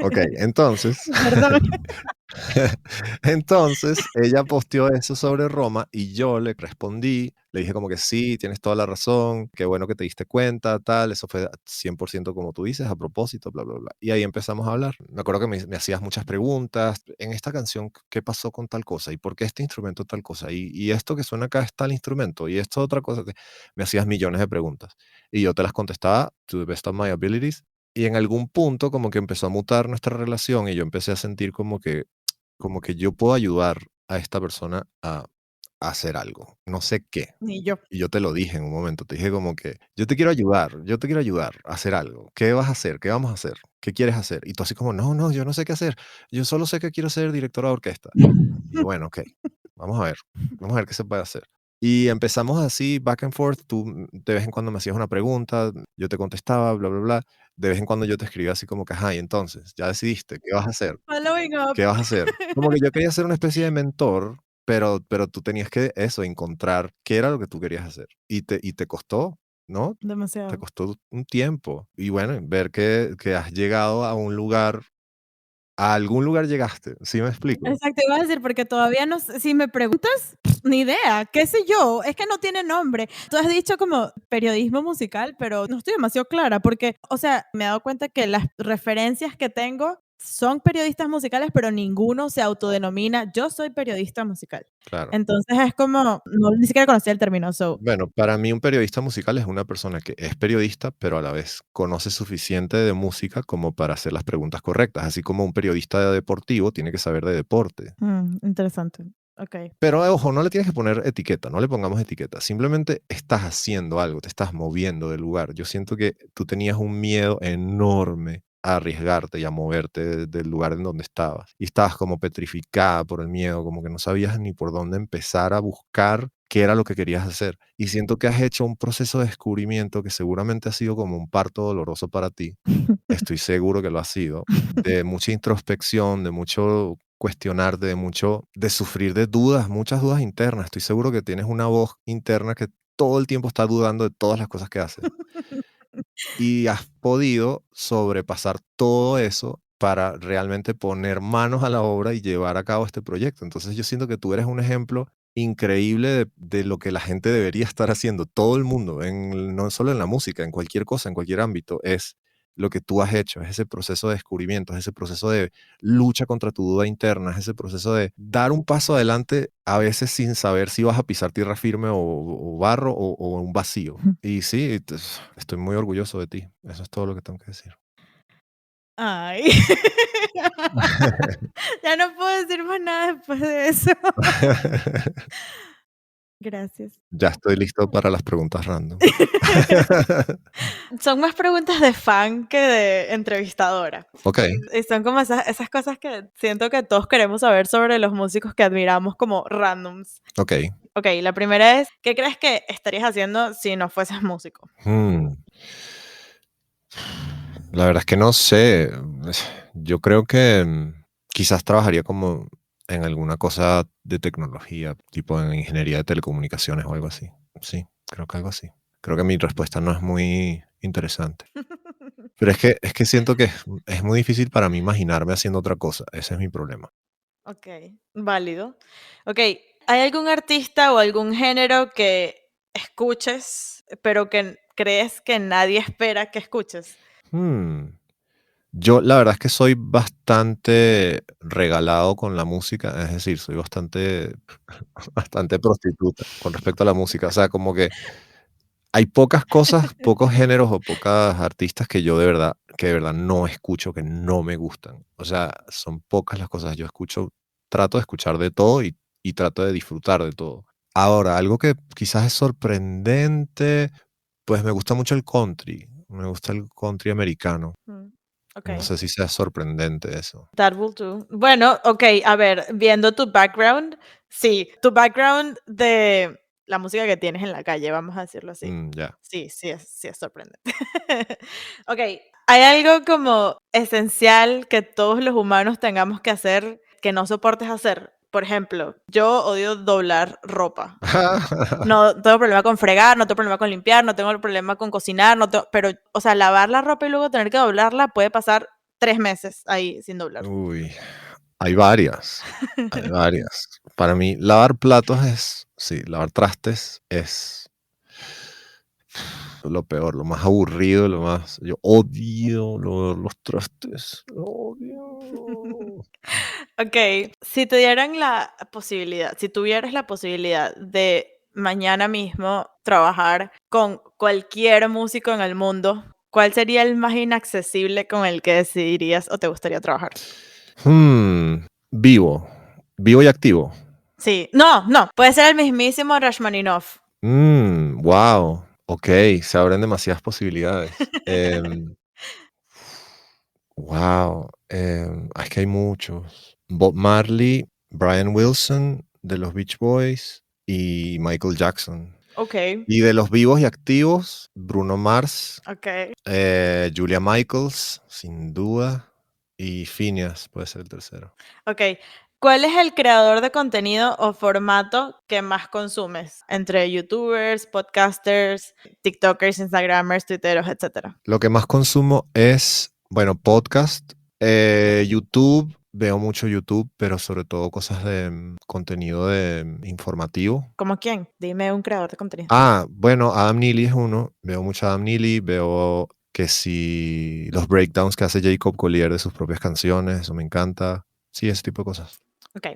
Ok, entonces, Perdón. entonces ella posteó eso sobre Roma y yo le respondí, le dije como que sí, tienes toda la razón, qué bueno que te diste cuenta, tal, eso fue 100% como tú dices, a propósito, bla, bla, bla. Y ahí empezamos a hablar. Me acuerdo que me hacías muchas preguntas, en esta canción, ¿qué pasó con tal cosa? ¿Y por qué este instrumento tal cosa? ¿Y esto que suena acá es tal instrumento? ¿Y esto otra cosa? Me hacías millones de preguntas. Y yo te las contestaba to the best of my abilities. Y en algún punto como que empezó a mutar nuestra relación y yo empecé a sentir como que yo puedo ayudar a esta persona a hacer algo, no sé qué. Ni yo. Y yo te lo dije en un momento, te dije como que yo te quiero ayudar a hacer algo. ¿Qué vas a hacer? ¿Qué vamos a hacer? ¿Qué quieres hacer? Y tú así como, no, no, yo no sé qué hacer. Yo solo sé que quiero ser directora de orquesta. Y yo, bueno, ok, vamos a ver qué se puede hacer. Y empezamos así, back and forth, tú de vez en cuando me hacías una pregunta, yo te contestaba, bla, bla, bla. De vez en cuando yo te escribía así como que, ajá, y entonces, ya decidiste, ¿qué vas a hacer? Following up. ¿Qué vas a hacer? Como que yo quería ser una especie de mentor, pero tú tenías que eso, encontrar qué era lo que tú querías hacer. Y te costó, ¿no? Te Demasiado. costó un tiempo. Y bueno, ver que has llegado a algún lugar llegaste, ¿sí me explico? Exacto, iba a decir, porque todavía no sé, si me preguntas, ni idea, qué sé yo, es que no tiene nombre. Tú has dicho como periodismo musical, pero no estoy demasiado clara, porque, o sea, me he dado cuenta que las referencias que tengo son periodistas musicales, pero ninguno se autodenomina, yo soy periodista musical. Claro. Entonces es como, no, ni siquiera conocía el término, so, Bueno, para mí un periodista musical es una persona que es periodista, pero a la vez conoce suficiente de música como para hacer las preguntas correctas, así como un periodista deportivo tiene que saber de deporte. interesante. Ok. Pero ojo, no le tienes que poner etiqueta, no le pongamos etiqueta. Simplemente estás haciendo algo, te estás moviendo del lugar. Yo siento que tú tenías un miedo enorme a arriesgarte y a moverte del lugar en donde estabas. Y estabas como petrificada por el miedo, como que no sabías ni por dónde empezar a buscar qué era lo que querías hacer. Y siento que has hecho un proceso de descubrimiento que seguramente ha sido como un parto doloroso para ti. Estoy seguro que lo ha sido, de mucha introspección, de mucho cuestionarte, de sufrir de dudas, muchas dudas internas. Estoy seguro que tienes una voz interna que todo el tiempo está dudando de todas las cosas que haces. Y has podido sobrepasar todo eso para realmente poner manos a la obra y llevar a cabo este proyecto. Entonces yo siento que tú eres un ejemplo increíble de lo que la gente debería estar haciendo. Todo el mundo, no solo en la música, en cualquier cosa, en cualquier ámbito, es lo que tú has hecho, es ese proceso de descubrimiento, es ese proceso de lucha contra tu duda interna, es ese proceso de dar un paso adelante a veces sin saber si vas a pisar tierra firme o barro o un vacío. Y sí, estoy muy orgulloso de ti. Eso es todo lo que tengo que decir. Ay. Ya no puedo decir más nada después de eso. Gracias. Ya estoy listo para las preguntas random. Son más preguntas de fan que de entrevistadora. Ok, Y son como esas cosas que siento que todos queremos saber sobre los músicos que admiramos como randoms. ok. Okey, la primera es, ¿qué crees que estarías haciendo si no fueses músico? Mm, La verdad es que no sé. Yo creo que quizás trabajaría como en alguna cosa de tecnología, tipo en ingeniería de telecomunicaciones o algo así. Sí, creo que algo así. Creo que mi respuesta no es muy interesante. Pero es que siento que es muy difícil para mí imaginarme haciendo otra cosa. Ese es mi problema. Okey, válido. Okey, ¿hay algún artista o algún género que escuches, pero que crees que nadie espera que escuches? Hmm, Yo la verdad es que soy bastante regalado con la música, es decir, soy bastante, bastante prostituta con respecto a la música. O sea, como que hay pocas cosas, pocos géneros o pocas artistas que yo de verdad no escucho, que no me gustan. O sea, son pocas las cosas. Yo escucho, trato de escuchar de todo y trato de disfrutar de todo. Ahora, algo que quizás es sorprendente, pues me gusta mucho el country. Me gusta el country americano. Mm, No okey. sé si sea sorprendente eso. That will do. Bueno, okey, a ver, viendo tu background, sí, tu background de la música que tienes en la calle, vamos a decirlo así. Ya. Sí es sorprendente. Okey, ¿hay algo como esencial que todos los humanos tengamos que hacer que no soportes hacer? por ejemplo, yo odio doblar ropa. No tengo problema con fregar, no tengo problema con limpiar, no tengo problema con cocinar, pero, o sea, lavar la ropa y luego tener que doblarla puede pasar 3 meses ahí sin doblar. Uy, hay varias, hay varias. Para mí, lavar platos sí, lavar trastes es lo peor, lo más aburrido, yo odio los trastes, lo odio. Ok, si te dieran la posibilidad, si tuvieras la posibilidad de mañana mismo trabajar con cualquier músico en el mundo, ¿cuál sería el más inaccesible con el que decidirías o te gustaría trabajar? Vivo, vivo y activo. Sí, no, puede ser el mismísimo Rashmaninoff. Wow, ok, se abren demasiadas posibilidades. Wow, es que hay muchos. Bob Marley, Brian Wilson de los Beach Boys y Michael Jackson. Ok, Y de los vivos y activos, Bruno Mars, ok, Julia Michaels, sin duda, y Phineas puede ser el tercero. ok. ¿Cuál es el creador de contenido o formato que más consumes? Entre youtubers, podcasters, tiktokers, instagramers, twitteros, etcétera. Lo que más consumo es, bueno, podcast, YouTube, veo mucho YouTube, pero sobre todo cosas de contenido informativo. ¿Cómo quién? Dime un creador de contenido. Bueno, Adam Neely es uno. Veo mucho a Adam Neely. Veo que si los breakdowns que hace Jacob Collier de sus propias canciones, eso me encanta. Sí, ese tipo de cosas. Ok.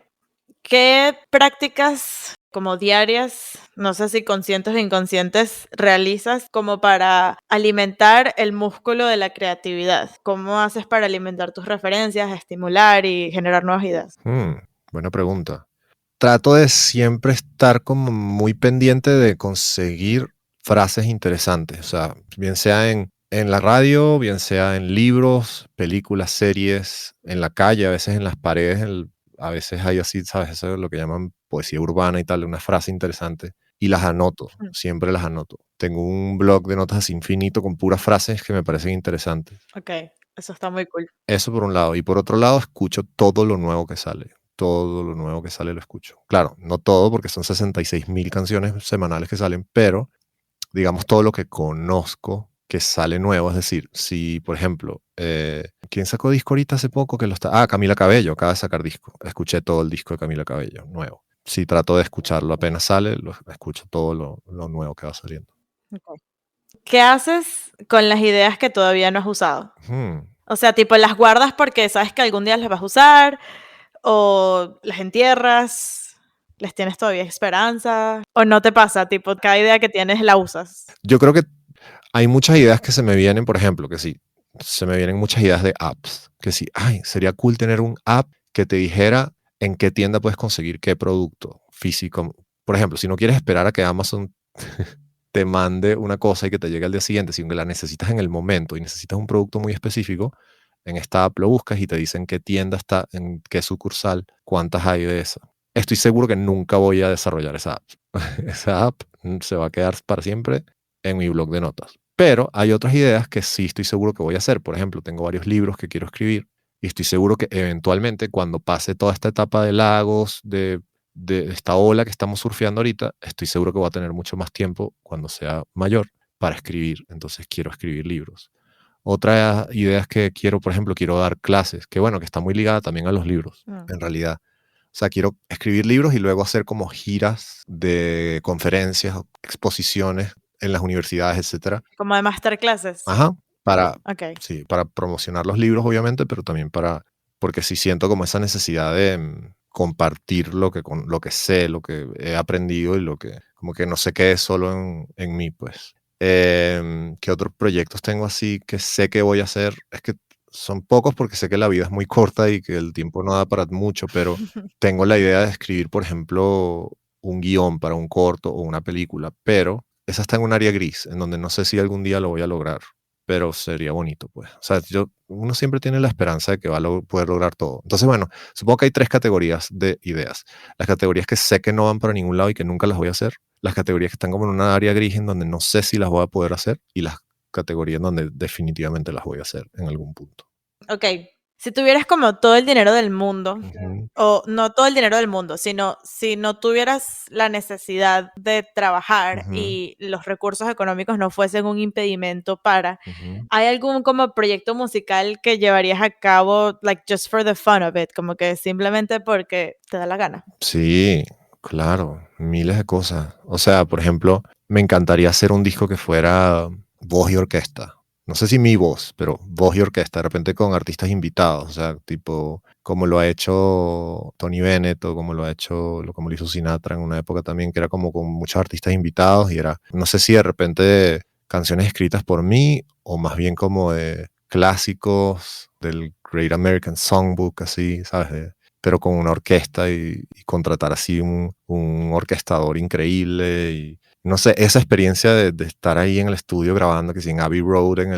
¿Qué prácticas como diarias, no sé si conscientes o inconscientes, realizas como para alimentar el músculo de la creatividad? ¿Cómo haces para alimentar tus referencias, estimular y generar nuevas ideas? Buena pregunta. Trato de siempre estar como muy pendiente de conseguir frases interesantes. O sea, bien sea en la radio, bien sea en libros, películas, series, en la calle, a veces en las paredes, a veces hay así, ¿sabes? Eso es lo que llaman poesía urbana y tal, una frase interesante. Y las anoto, Mm. siempre las anoto. Tengo un blog de notas así infinito con puras frases que me parecen interesantes. Ok, eso está muy cool. Eso por un lado. Y por otro lado, escucho todo lo nuevo que sale. Todo lo nuevo que sale lo escucho. Claro, no todo, porque son 66.000 canciones semanales que salen, pero digamos todo lo que conozco que sale nuevo. Es decir, si, por ejemplo, ¿quién sacó disco ahorita hace poco que lo está? Camila Cabello, acaba de sacar disco. Escuché todo el disco de Camila Cabello, nuevo. Si trato de escucharlo apenas sale, lo escucho todo lo nuevo que va saliendo. Ok. ¿Qué haces con las ideas que todavía no has usado? Hmm. O sea, tipo, ¿las guardas porque sabes que algún día las vas a usar? ¿O las entierras? ¿Les tienes todavía esperanza? ¿O no te pasa? Tipo, cada idea que tienes la usas. Yo creo que hay muchas ideas que se me vienen, por ejemplo, que sí, se me vienen muchas ideas de apps, que sí, sería cool tener un app que te dijera en qué tienda puedes conseguir qué producto físico. Por ejemplo, si no quieres esperar a que Amazon te mande una cosa y que te llegue al día siguiente, sino que la necesitas en el momento y necesitas un producto muy específico, en esta app lo buscas y te dicen qué tienda está, en qué sucursal, cuántas hay de esa. Estoy seguro que nunca voy a desarrollar esa app. Esa app se va a quedar para siempre en mi blog de notas. Pero hay otras ideas que sí estoy seguro que voy a hacer. Por ejemplo, tengo varios libros que quiero escribir y estoy seguro que eventualmente cuando pase toda esta etapa de lagos, de esta ola que estamos surfeando ahorita, estoy seguro que voy a tener mucho más tiempo cuando sea mayor para escribir. Entonces quiero escribir libros. Otra idea es que quiero, por ejemplo, quiero dar clases, que bueno, que está muy ligada también a los libros, Mm. en realidad. O sea, quiero escribir libros y luego hacer como giras de conferencias, o exposiciones en las universidades, etcétera. Como de masterclasses. Ajá, Ok. sí, para promocionar los libros, obviamente, pero también porque sí siento como esa necesidad de compartir lo que sé, lo que he aprendido y como que no se quede solo en mí, pues. ¿Qué otros proyectos tengo así que sé que voy a hacer? Es que son pocos porque sé que la vida es muy corta y que el tiempo no da para mucho, pero tengo la idea de escribir, por ejemplo, un guión para un corto o una película, pero esa está en un área gris, en donde no sé si algún día lo voy a lograr, pero sería bonito, pues. O sea, uno siempre tiene la esperanza de que va a poder lograr todo. Entonces, bueno, supongo que hay tres categorías de ideas. Las categorías que sé que no van para ningún lado y que nunca las voy a hacer. Las categorías que están como en una área gris en donde no sé si las voy a poder hacer. Y las categorías en donde definitivamente las voy a hacer en algún punto. Ok. Si tuvieras como todo el dinero del mundo, Ujú, o no todo el dinero del mundo, sino si no tuvieras la necesidad de trabajar ujú, y los recursos económicos no fuesen un impedimento para, ujú. ¿hay algún como proyecto musical que llevarías a cabo, like just for the fun of it, como que simplemente porque te da la gana? Sí, claro, miles de cosas. O sea, por ejemplo, me encantaría hacer un disco que fuera voz y orquesta. No sé si mi voz, pero voz y orquesta, de repente con artistas invitados, o sea, tipo como lo ha hecho Tony Bennett o como lo ha hecho, como lo hizo Sinatra en una época también, que era como con muchos artistas invitados y era, no sé si de repente canciones escritas por mí o más bien como de clásicos del Great American Songbook, así, ¿sabes? Pero con una orquesta y contratar así un orquestador increíble y no sé, esa experiencia de estar ahí en el estudio grabando, que si en Abbey Road, en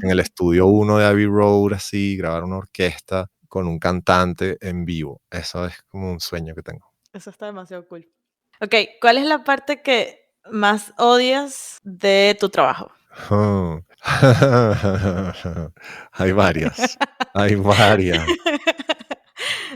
el estudio uno de Abbey Road, así, grabar una orquesta con un cantante en vivo, eso es como un sueño que tengo. Eso está demasiado cool. Ok, ¿cuál es la parte que más odias de tu trabajo? Hmm. Hay varias, hay varias.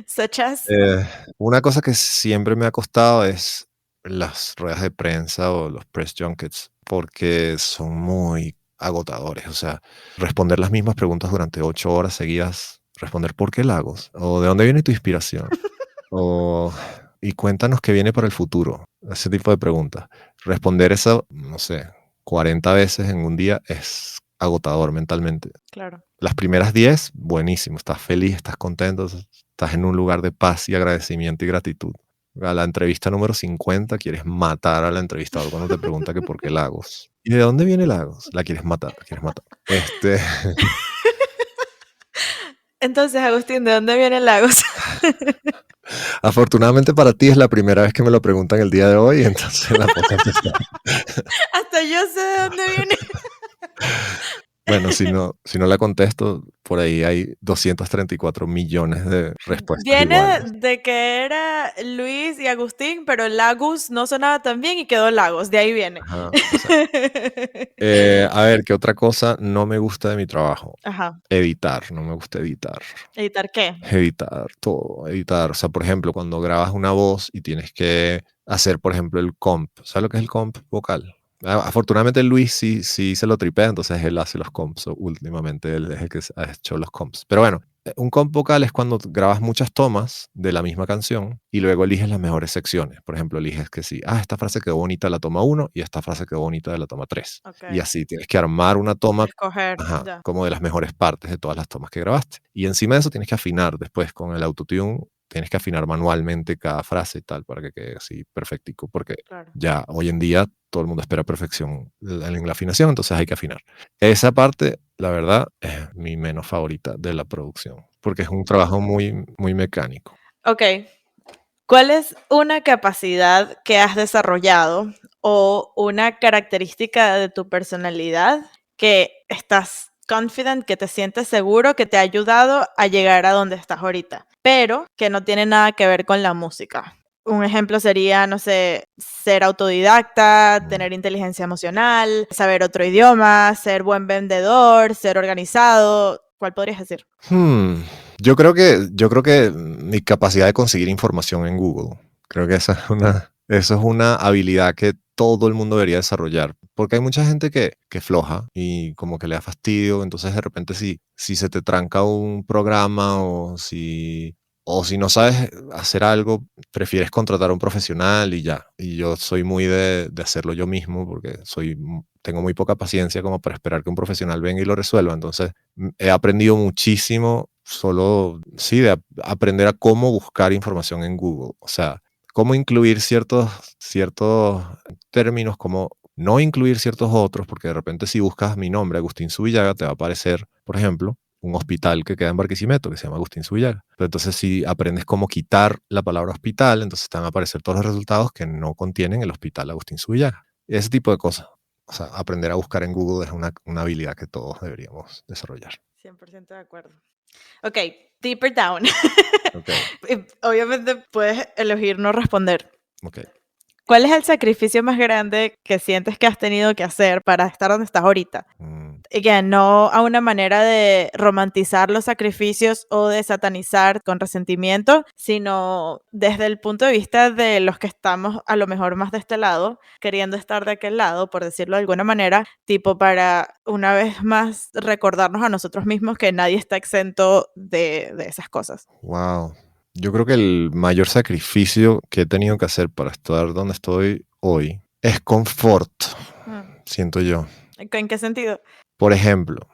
Such as? Eh, una cosa que siempre me ha costado es las ruedas de prensa o los press junkets, porque son muy agotadores. O sea, responder las mismas preguntas durante 8 horas seguidas, responder ¿por qué Lagos? O ¿de dónde viene tu inspiración? O y cuéntanos qué viene para el futuro. Ese tipo de preguntas. Responder eso, no sé, 40 veces en un día es agotador mentalmente. Claro. Las primeras 10, buenísimo, estás feliz, estás contento, estás en un lugar de paz y agradecimiento y gratitud. A la entrevista número 50 quieres matar al entrevistador cuando te pregunta que por qué Lagos. ¿Y de dónde viene Lagos? La quieres matar, la quieres matar. Entonces, Agustín, ¿de dónde viene Lagos? Afortunadamente para ti es la primera vez que me lo preguntan el día de hoy, entonces la puedo contestar. Hasta yo sé de dónde viene. Bueno, si no la contesto, por ahí hay 234 millones de respuestas Viene iguales. de que era Luis y Agustín, pero Lagos no sonaba tan bien y quedó Lagos, de ahí viene. Ajá, exacto. A ver, ¿qué otra cosa no me gusta de mi trabajo? Ajá. Editar, no me gusta editar. ¿Editar qué? Editar, todo, editar. O sea, por ejemplo, cuando grabas una voz y tienes que hacer, por ejemplo, el comp. ¿Sabes lo que es el comp vocal? Afortunadamente Luis sí se lo tripea, entonces él hace los comps. Últimamente él es el que ha hecho los comps. Pero bueno, un comp vocal es cuando grabas muchas tomas de la misma canción y luego eliges las mejores secciones. Por ejemplo, eliges que sí, esta frase quedó bonita de la toma uno y esta frase quedó bonita de la toma 3. Ok. Y así tienes que armar una toma, Escoger, ajá, ya. como de las mejores partes de todas las tomas que grabaste. Y encima de eso tienes que afinar después con el autotune, tienes que afinar manualmente cada frase y tal para que quede así perfectico, porque Claro. ya hoy en día todo el mundo espera perfección en la afinación, entonces hay que afinar. Esa parte, la verdad, es mi menos favorita de la producción, porque es un trabajo muy, muy mecánico. Ok. ¿Cuál es una capacidad que has desarrollado o una característica de tu personalidad que estás confident, que te sientes seguro, que te ha ayudado a llegar a donde estás ahorita, pero que no tiene nada que ver con la música? Un ejemplo sería, no sé, ser autodidacta, Mm. tener inteligencia emocional, saber otro idioma, ser buen vendedor, ser organizado. ¿Cuál podrías decir? Hmm, yo creo que mi capacidad de conseguir información en Google, creo que eso es una habilidad que todo el mundo debería desarrollar, porque hay mucha gente que floja y como que le da fastidio, entonces de repente si se te tranca un programa o si no sabes hacer algo, prefieres contratar a un profesional y ya. Y yo soy muy de hacerlo yo mismo porque tengo muy poca paciencia como para esperar que un profesional venga y lo resuelva. Entonces, he aprendido muchísimo solo, sí, de aprender a cómo buscar información en Google. O sea, cómo incluir ciertos términos, cómo no incluir ciertos otros, porque de repente si buscas mi nombre, Agustín Subillaga, te va a aparecer, por ejemplo, un hospital que queda en Barquisimeto, que se llama Agustín Subillaga. Pero entonces si aprendes cómo quitar la palabra hospital, entonces te van a aparecer todos los resultados que no contienen el hospital Agustín Subillaga. Ese tipo de cosas. O sea, aprender a buscar en Google es una habilidad que todos deberíamos desarrollar. 100% de acuerdo. Ok, deeper down. Ok, Y obviamente puedes elegir no responder. ok. ¿Cuál es el sacrificio más grande que sientes que has tenido que hacer para estar donde estás ahorita? Mm. Y que no a una manera de romantizar los sacrificios o de satanizar con resentimiento, sino desde el punto de vista de los que estamos a lo mejor más de este lado, queriendo estar de aquel lado, por decirlo de alguna manera, tipo para una vez más recordarnos a nosotros mismos que nadie está exento de esas cosas. Wow. Yo creo que el mayor sacrificio que he tenido que hacer para estar donde estoy hoy es confort, Mm. siento yo. ¿En qué sentido? Por ejemplo,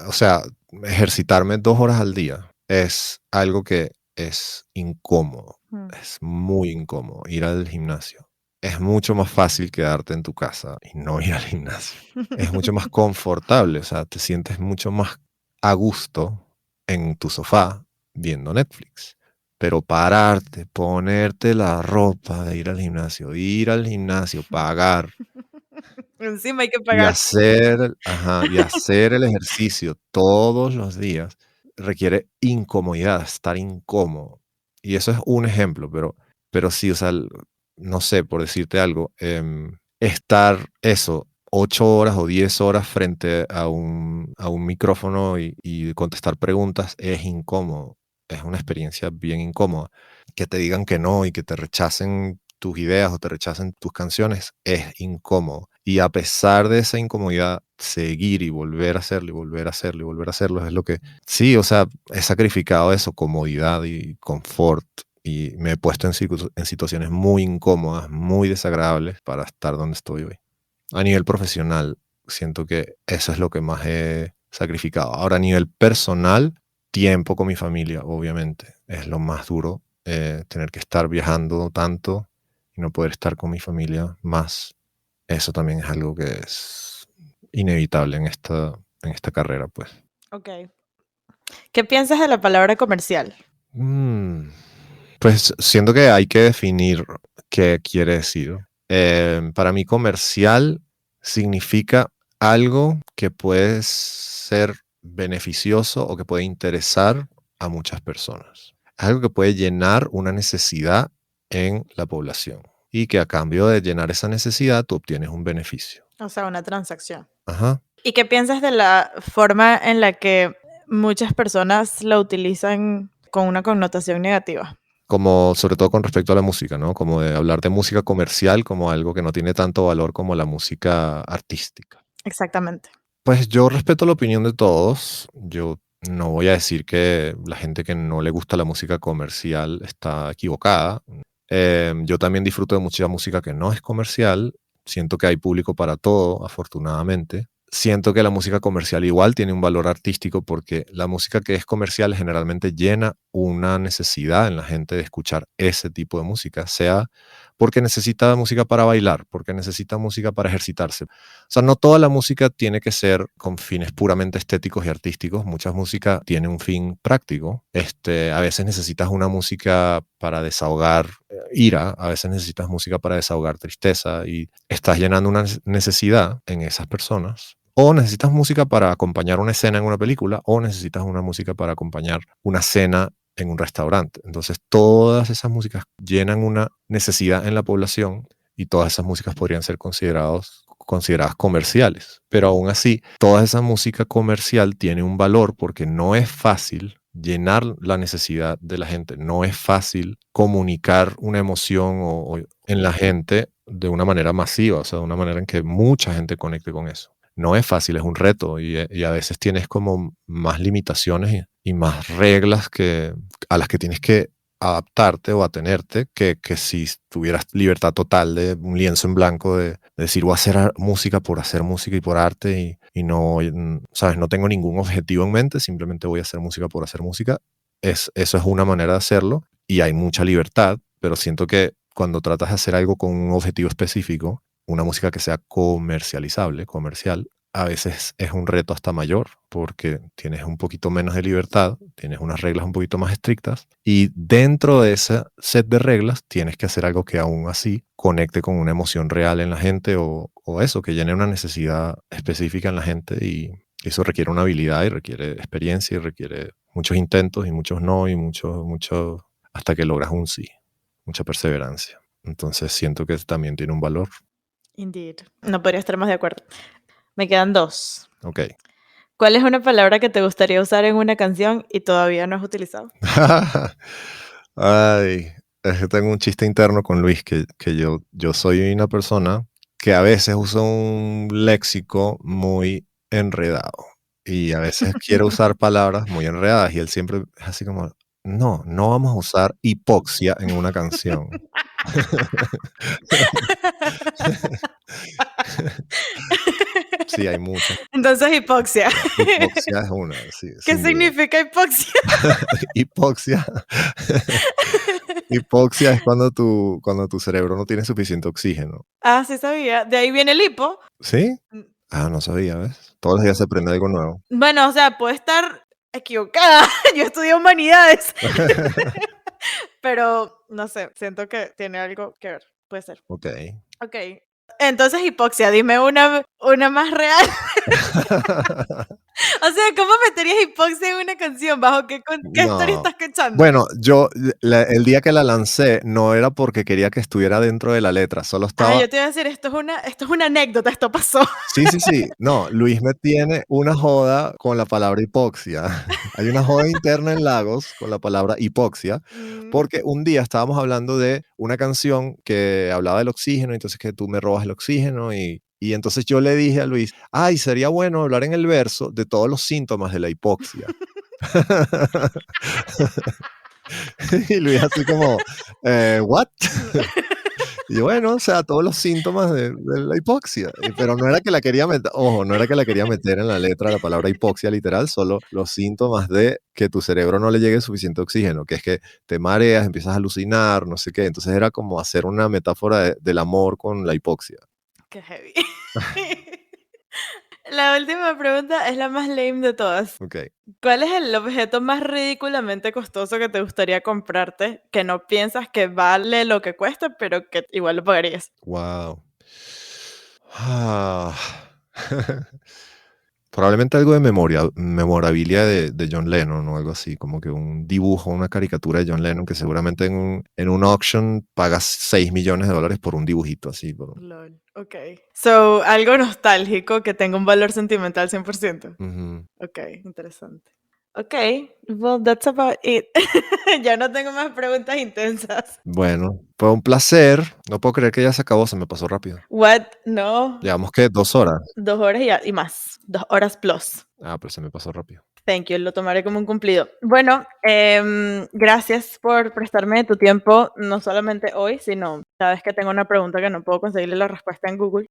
o sea, ejercitarme 2 horas al día es algo que es incómodo, Mm. es muy incómodo ir al gimnasio. Es mucho más fácil quedarte en tu casa y no ir al gimnasio. Es mucho más confortable, o sea, te sientes mucho más a gusto en tu sofá viendo Netflix. Pero pararte, ponerte la ropa de ir al gimnasio, pagar Encima hay que y pagar. hacer el ejercicio todos los días requiere incomodidad, estar incómodo. Y eso es un ejemplo, pero sí, o sea, no sé, por decirte algo, estar eso, 8 horas o 10 horas frente a un micrófono y contestar preguntas es incómodo. Es una experiencia bien incómoda. Que te digan que no y que te rechacen tus ideas o te rechacen tus canciones es incómodo. Y a pesar de esa incomodidad, seguir y volver a hacerlo y volver a hacerlo y volver a hacerlo es lo que, sí, o sea, he sacrificado eso, comodidad y confort. Y me he puesto en situaciones muy incómodas, muy desagradables para estar donde estoy hoy. A nivel profesional, siento que eso es lo que más he sacrificado. Ahora, a nivel personal, tiempo con mi familia, obviamente. Es lo más duro, tener que estar viajando tanto y no poder estar con mi familia más. Eso también es algo que es inevitable en esta carrera, pues. Ok. ¿Qué piensas de la palabra comercial? Mm, Pues siento que hay que definir qué quiere decir. Para mí comercial significa algo que puede ser beneficioso o que puede interesar a muchas personas. Algo que puede llenar una necesidad en la población y que a cambio de llenar esa necesidad tú obtienes un beneficio. O sea, una transacción. Ajá. ¿Y qué piensas de la forma en la que muchas personas la utilizan con una connotación negativa? Como sobre todo con respecto a la música, ¿no? Como de hablar de música comercial como algo que no tiene tanto valor como la música artística. Exactamente. Pues yo respeto la opinión de todos. Yo no voy a decir que la gente que no le gusta la música comercial está equivocada. Yo también disfruto de mucha música que no es comercial. Siento que hay público para todo, afortunadamente. Siento que la música comercial igual tiene un valor artístico porque la música que es comercial generalmente llena una necesidad en la gente de escuchar ese tipo de música, sea porque necesita música para bailar, porque necesita música para ejercitarse. O sea, no toda la música tiene que ser con fines puramente estéticos y artísticos. Mucha música tiene un fin práctico. A veces necesitas una música para desahogar ira, a veces necesitas música para desahogar tristeza y estás llenando una necesidad en esas personas. O necesitas música para acompañar una escena en una película, o necesitas una música para acompañar una cena en un restaurante. Entonces, todas esas músicas llenan una necesidad en la población y todas esas músicas podrían ser consideradas comerciales. Pero aún así, toda esa música comercial tiene un valor porque no es fácil llenar la necesidad de la gente. No es fácil comunicar una emoción en la gente de una manera masiva, o sea, de una manera en que mucha gente conecte con eso. No es fácil, es un reto y a veces tienes como más limitaciones y más reglas a las que tienes que adaptarte o atenerte que si tuvieras libertad total de un lienzo en blanco de decir voy a hacer música por hacer música y por arte y no, sabes, no tengo ningún objetivo en mente, simplemente voy a hacer música por hacer música. Eso es una manera de hacerlo y hay mucha libertad, pero siento que cuando tratas de hacer algo con un objetivo específico, una música que sea comercializable, comercial, a veces es un reto hasta mayor porque tienes un poquito menos de libertad, tienes unas reglas un poquito más estrictas y dentro de ese set de reglas tienes que hacer algo que aún así conecte con una emoción real en la gente o eso, que llene una necesidad específica en la gente y eso requiere una habilidad y requiere experiencia y requiere muchos intentos y muchos no y mucho hasta que logras un sí, mucha perseverancia. Entonces siento que también tiene un valor. Indeed. No podría estar más de acuerdo. Me quedan dos. Ok. ¿Cuál es una palabra que te gustaría usar en una canción y todavía no has utilizado? Ay, es que tengo un chiste interno con Luis, que yo soy una persona que a veces usa un léxico muy enredado y a veces quiere usar palabras muy enredadas y él siempre es así como, no, no vamos a usar hipoxia en una canción. Sí, hay muchas. Entonces, hipoxia. Hipoxia es una, sí, ¿Qué sin duda. significa hipoxia? Hipoxia. Hipoxia es cuando tu cerebro no tiene suficiente oxígeno. Ah, sí sabía. De ahí viene el hipo. ¿Sí? Mm, Ah, no sabía, ¿ves? Todos los días se aprende algo nuevo. Bueno, o sea, puede estar equivocada. Yo estudié humanidades. Pero no sé, siento que tiene algo que ver. Puede ser. Ok. Ok. Entonces, hipoxia, dime una más real. O sea, ¿cómo meterías hipoxia en una canción? ¿Bajo qué historia No. estás cachando? Bueno, el día que la lancé no era porque quería que estuviera dentro de la letra, solo Ah, estaba. yo te iba a decir, esto es una anécdota, esto pasó. Sí, sí, sí. No, Luis me tiene una joda con la palabra hipoxia. Hay una joda interna en Lagos con la palabra hipoxia, Mm. porque un día estábamos hablando de una canción que hablaba del oxígeno, entonces que tú me robas el oxígeno y entonces yo le dije a Luis, ay, sería bueno hablar en el verso de todos los síntomas de la hipoxia. Y Luis así como, ¿what? Y yo, bueno, o sea, todos los síntomas de la hipoxia. Pero no era que la quería meter, ojo, no era que la quería meter en la letra la palabra hipoxia literal, solo los síntomas de que tu cerebro no le llegue suficiente oxígeno, que es que te mareas, empiezas a alucinar, no sé qué. Entonces era como hacer una metáfora del amor con la hipoxia. Qué heavy. La última pregunta es la más lame de todas. Ok, ¿Cuál es el objeto más ridículamente costoso que te gustaría comprarte que no piensas que vale lo que cuesta, pero que igual lo pagarías? wow. Ah. Probablemente algo de memorabilia de John Lennon o algo así, como que un dibujo, una caricatura de John Lennon que seguramente en un auction pagas 6 millones de dólares por un dibujito así. Lol. Ok. So, algo nostálgico que tenga un valor sentimental 100%. Ujú. Ok, interesante. Ok, well, that's about it. Ya no tengo más preguntas intensas. Bueno, fue un placer. No puedo creer que ya se acabó, se me pasó rápido. What? No. Llevamos que 2 horas. 2 horas y más. 2 horas plus. Ah, pero se me pasó rápido. Thank you, lo tomaré como un cumplido. Bueno, gracias por prestarme tu tiempo, no solamente hoy, sino cada vez que tengo una pregunta que no puedo conseguirle la respuesta en Google,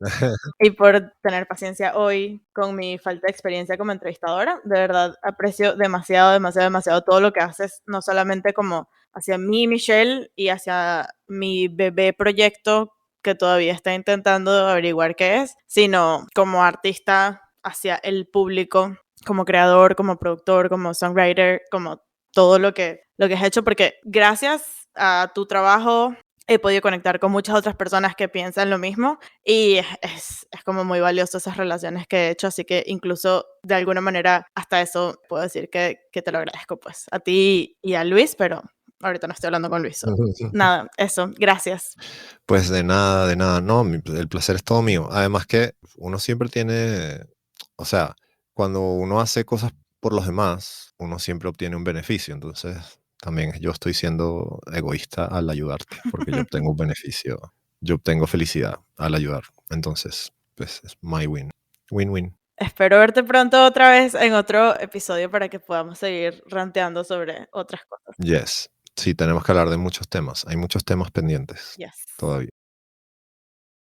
y por tener paciencia hoy con mi falta de experiencia como entrevistadora. De verdad, aprecio demasiado, demasiado, demasiado todo lo que haces, no solamente como hacia mí, Michelle, y hacia mi bebé proyecto que todavía está intentando averiguar qué es, sino como artista hacia el público, como creador, como productor, como songwriter, como todo lo que has hecho, porque gracias a tu trabajo he podido conectar con muchas otras personas que piensan lo mismo y es como muy valioso esas relaciones que he hecho, así que incluso de alguna manera hasta eso puedo decir que te lo agradezco pues a ti y a Luis, pero ahorita no estoy hablando con Luis. Nada, eso, gracias. Pues de nada, de nada. No, el placer es todo mío. Además que uno siempre tiene, o sea, cuando uno hace cosas por los demás, uno siempre obtiene un beneficio. Entonces, también yo estoy siendo egoísta al ayudarte, porque yo obtengo un beneficio, yo obtengo felicidad al ayudar. Entonces, pues es my win. Win-win. Espero verte pronto otra vez en otro episodio para que podamos seguir ranteando sobre otras cosas. Yes. Sí, tenemos que hablar de muchos temas. Hay muchos temas pendientes Yes. todavía.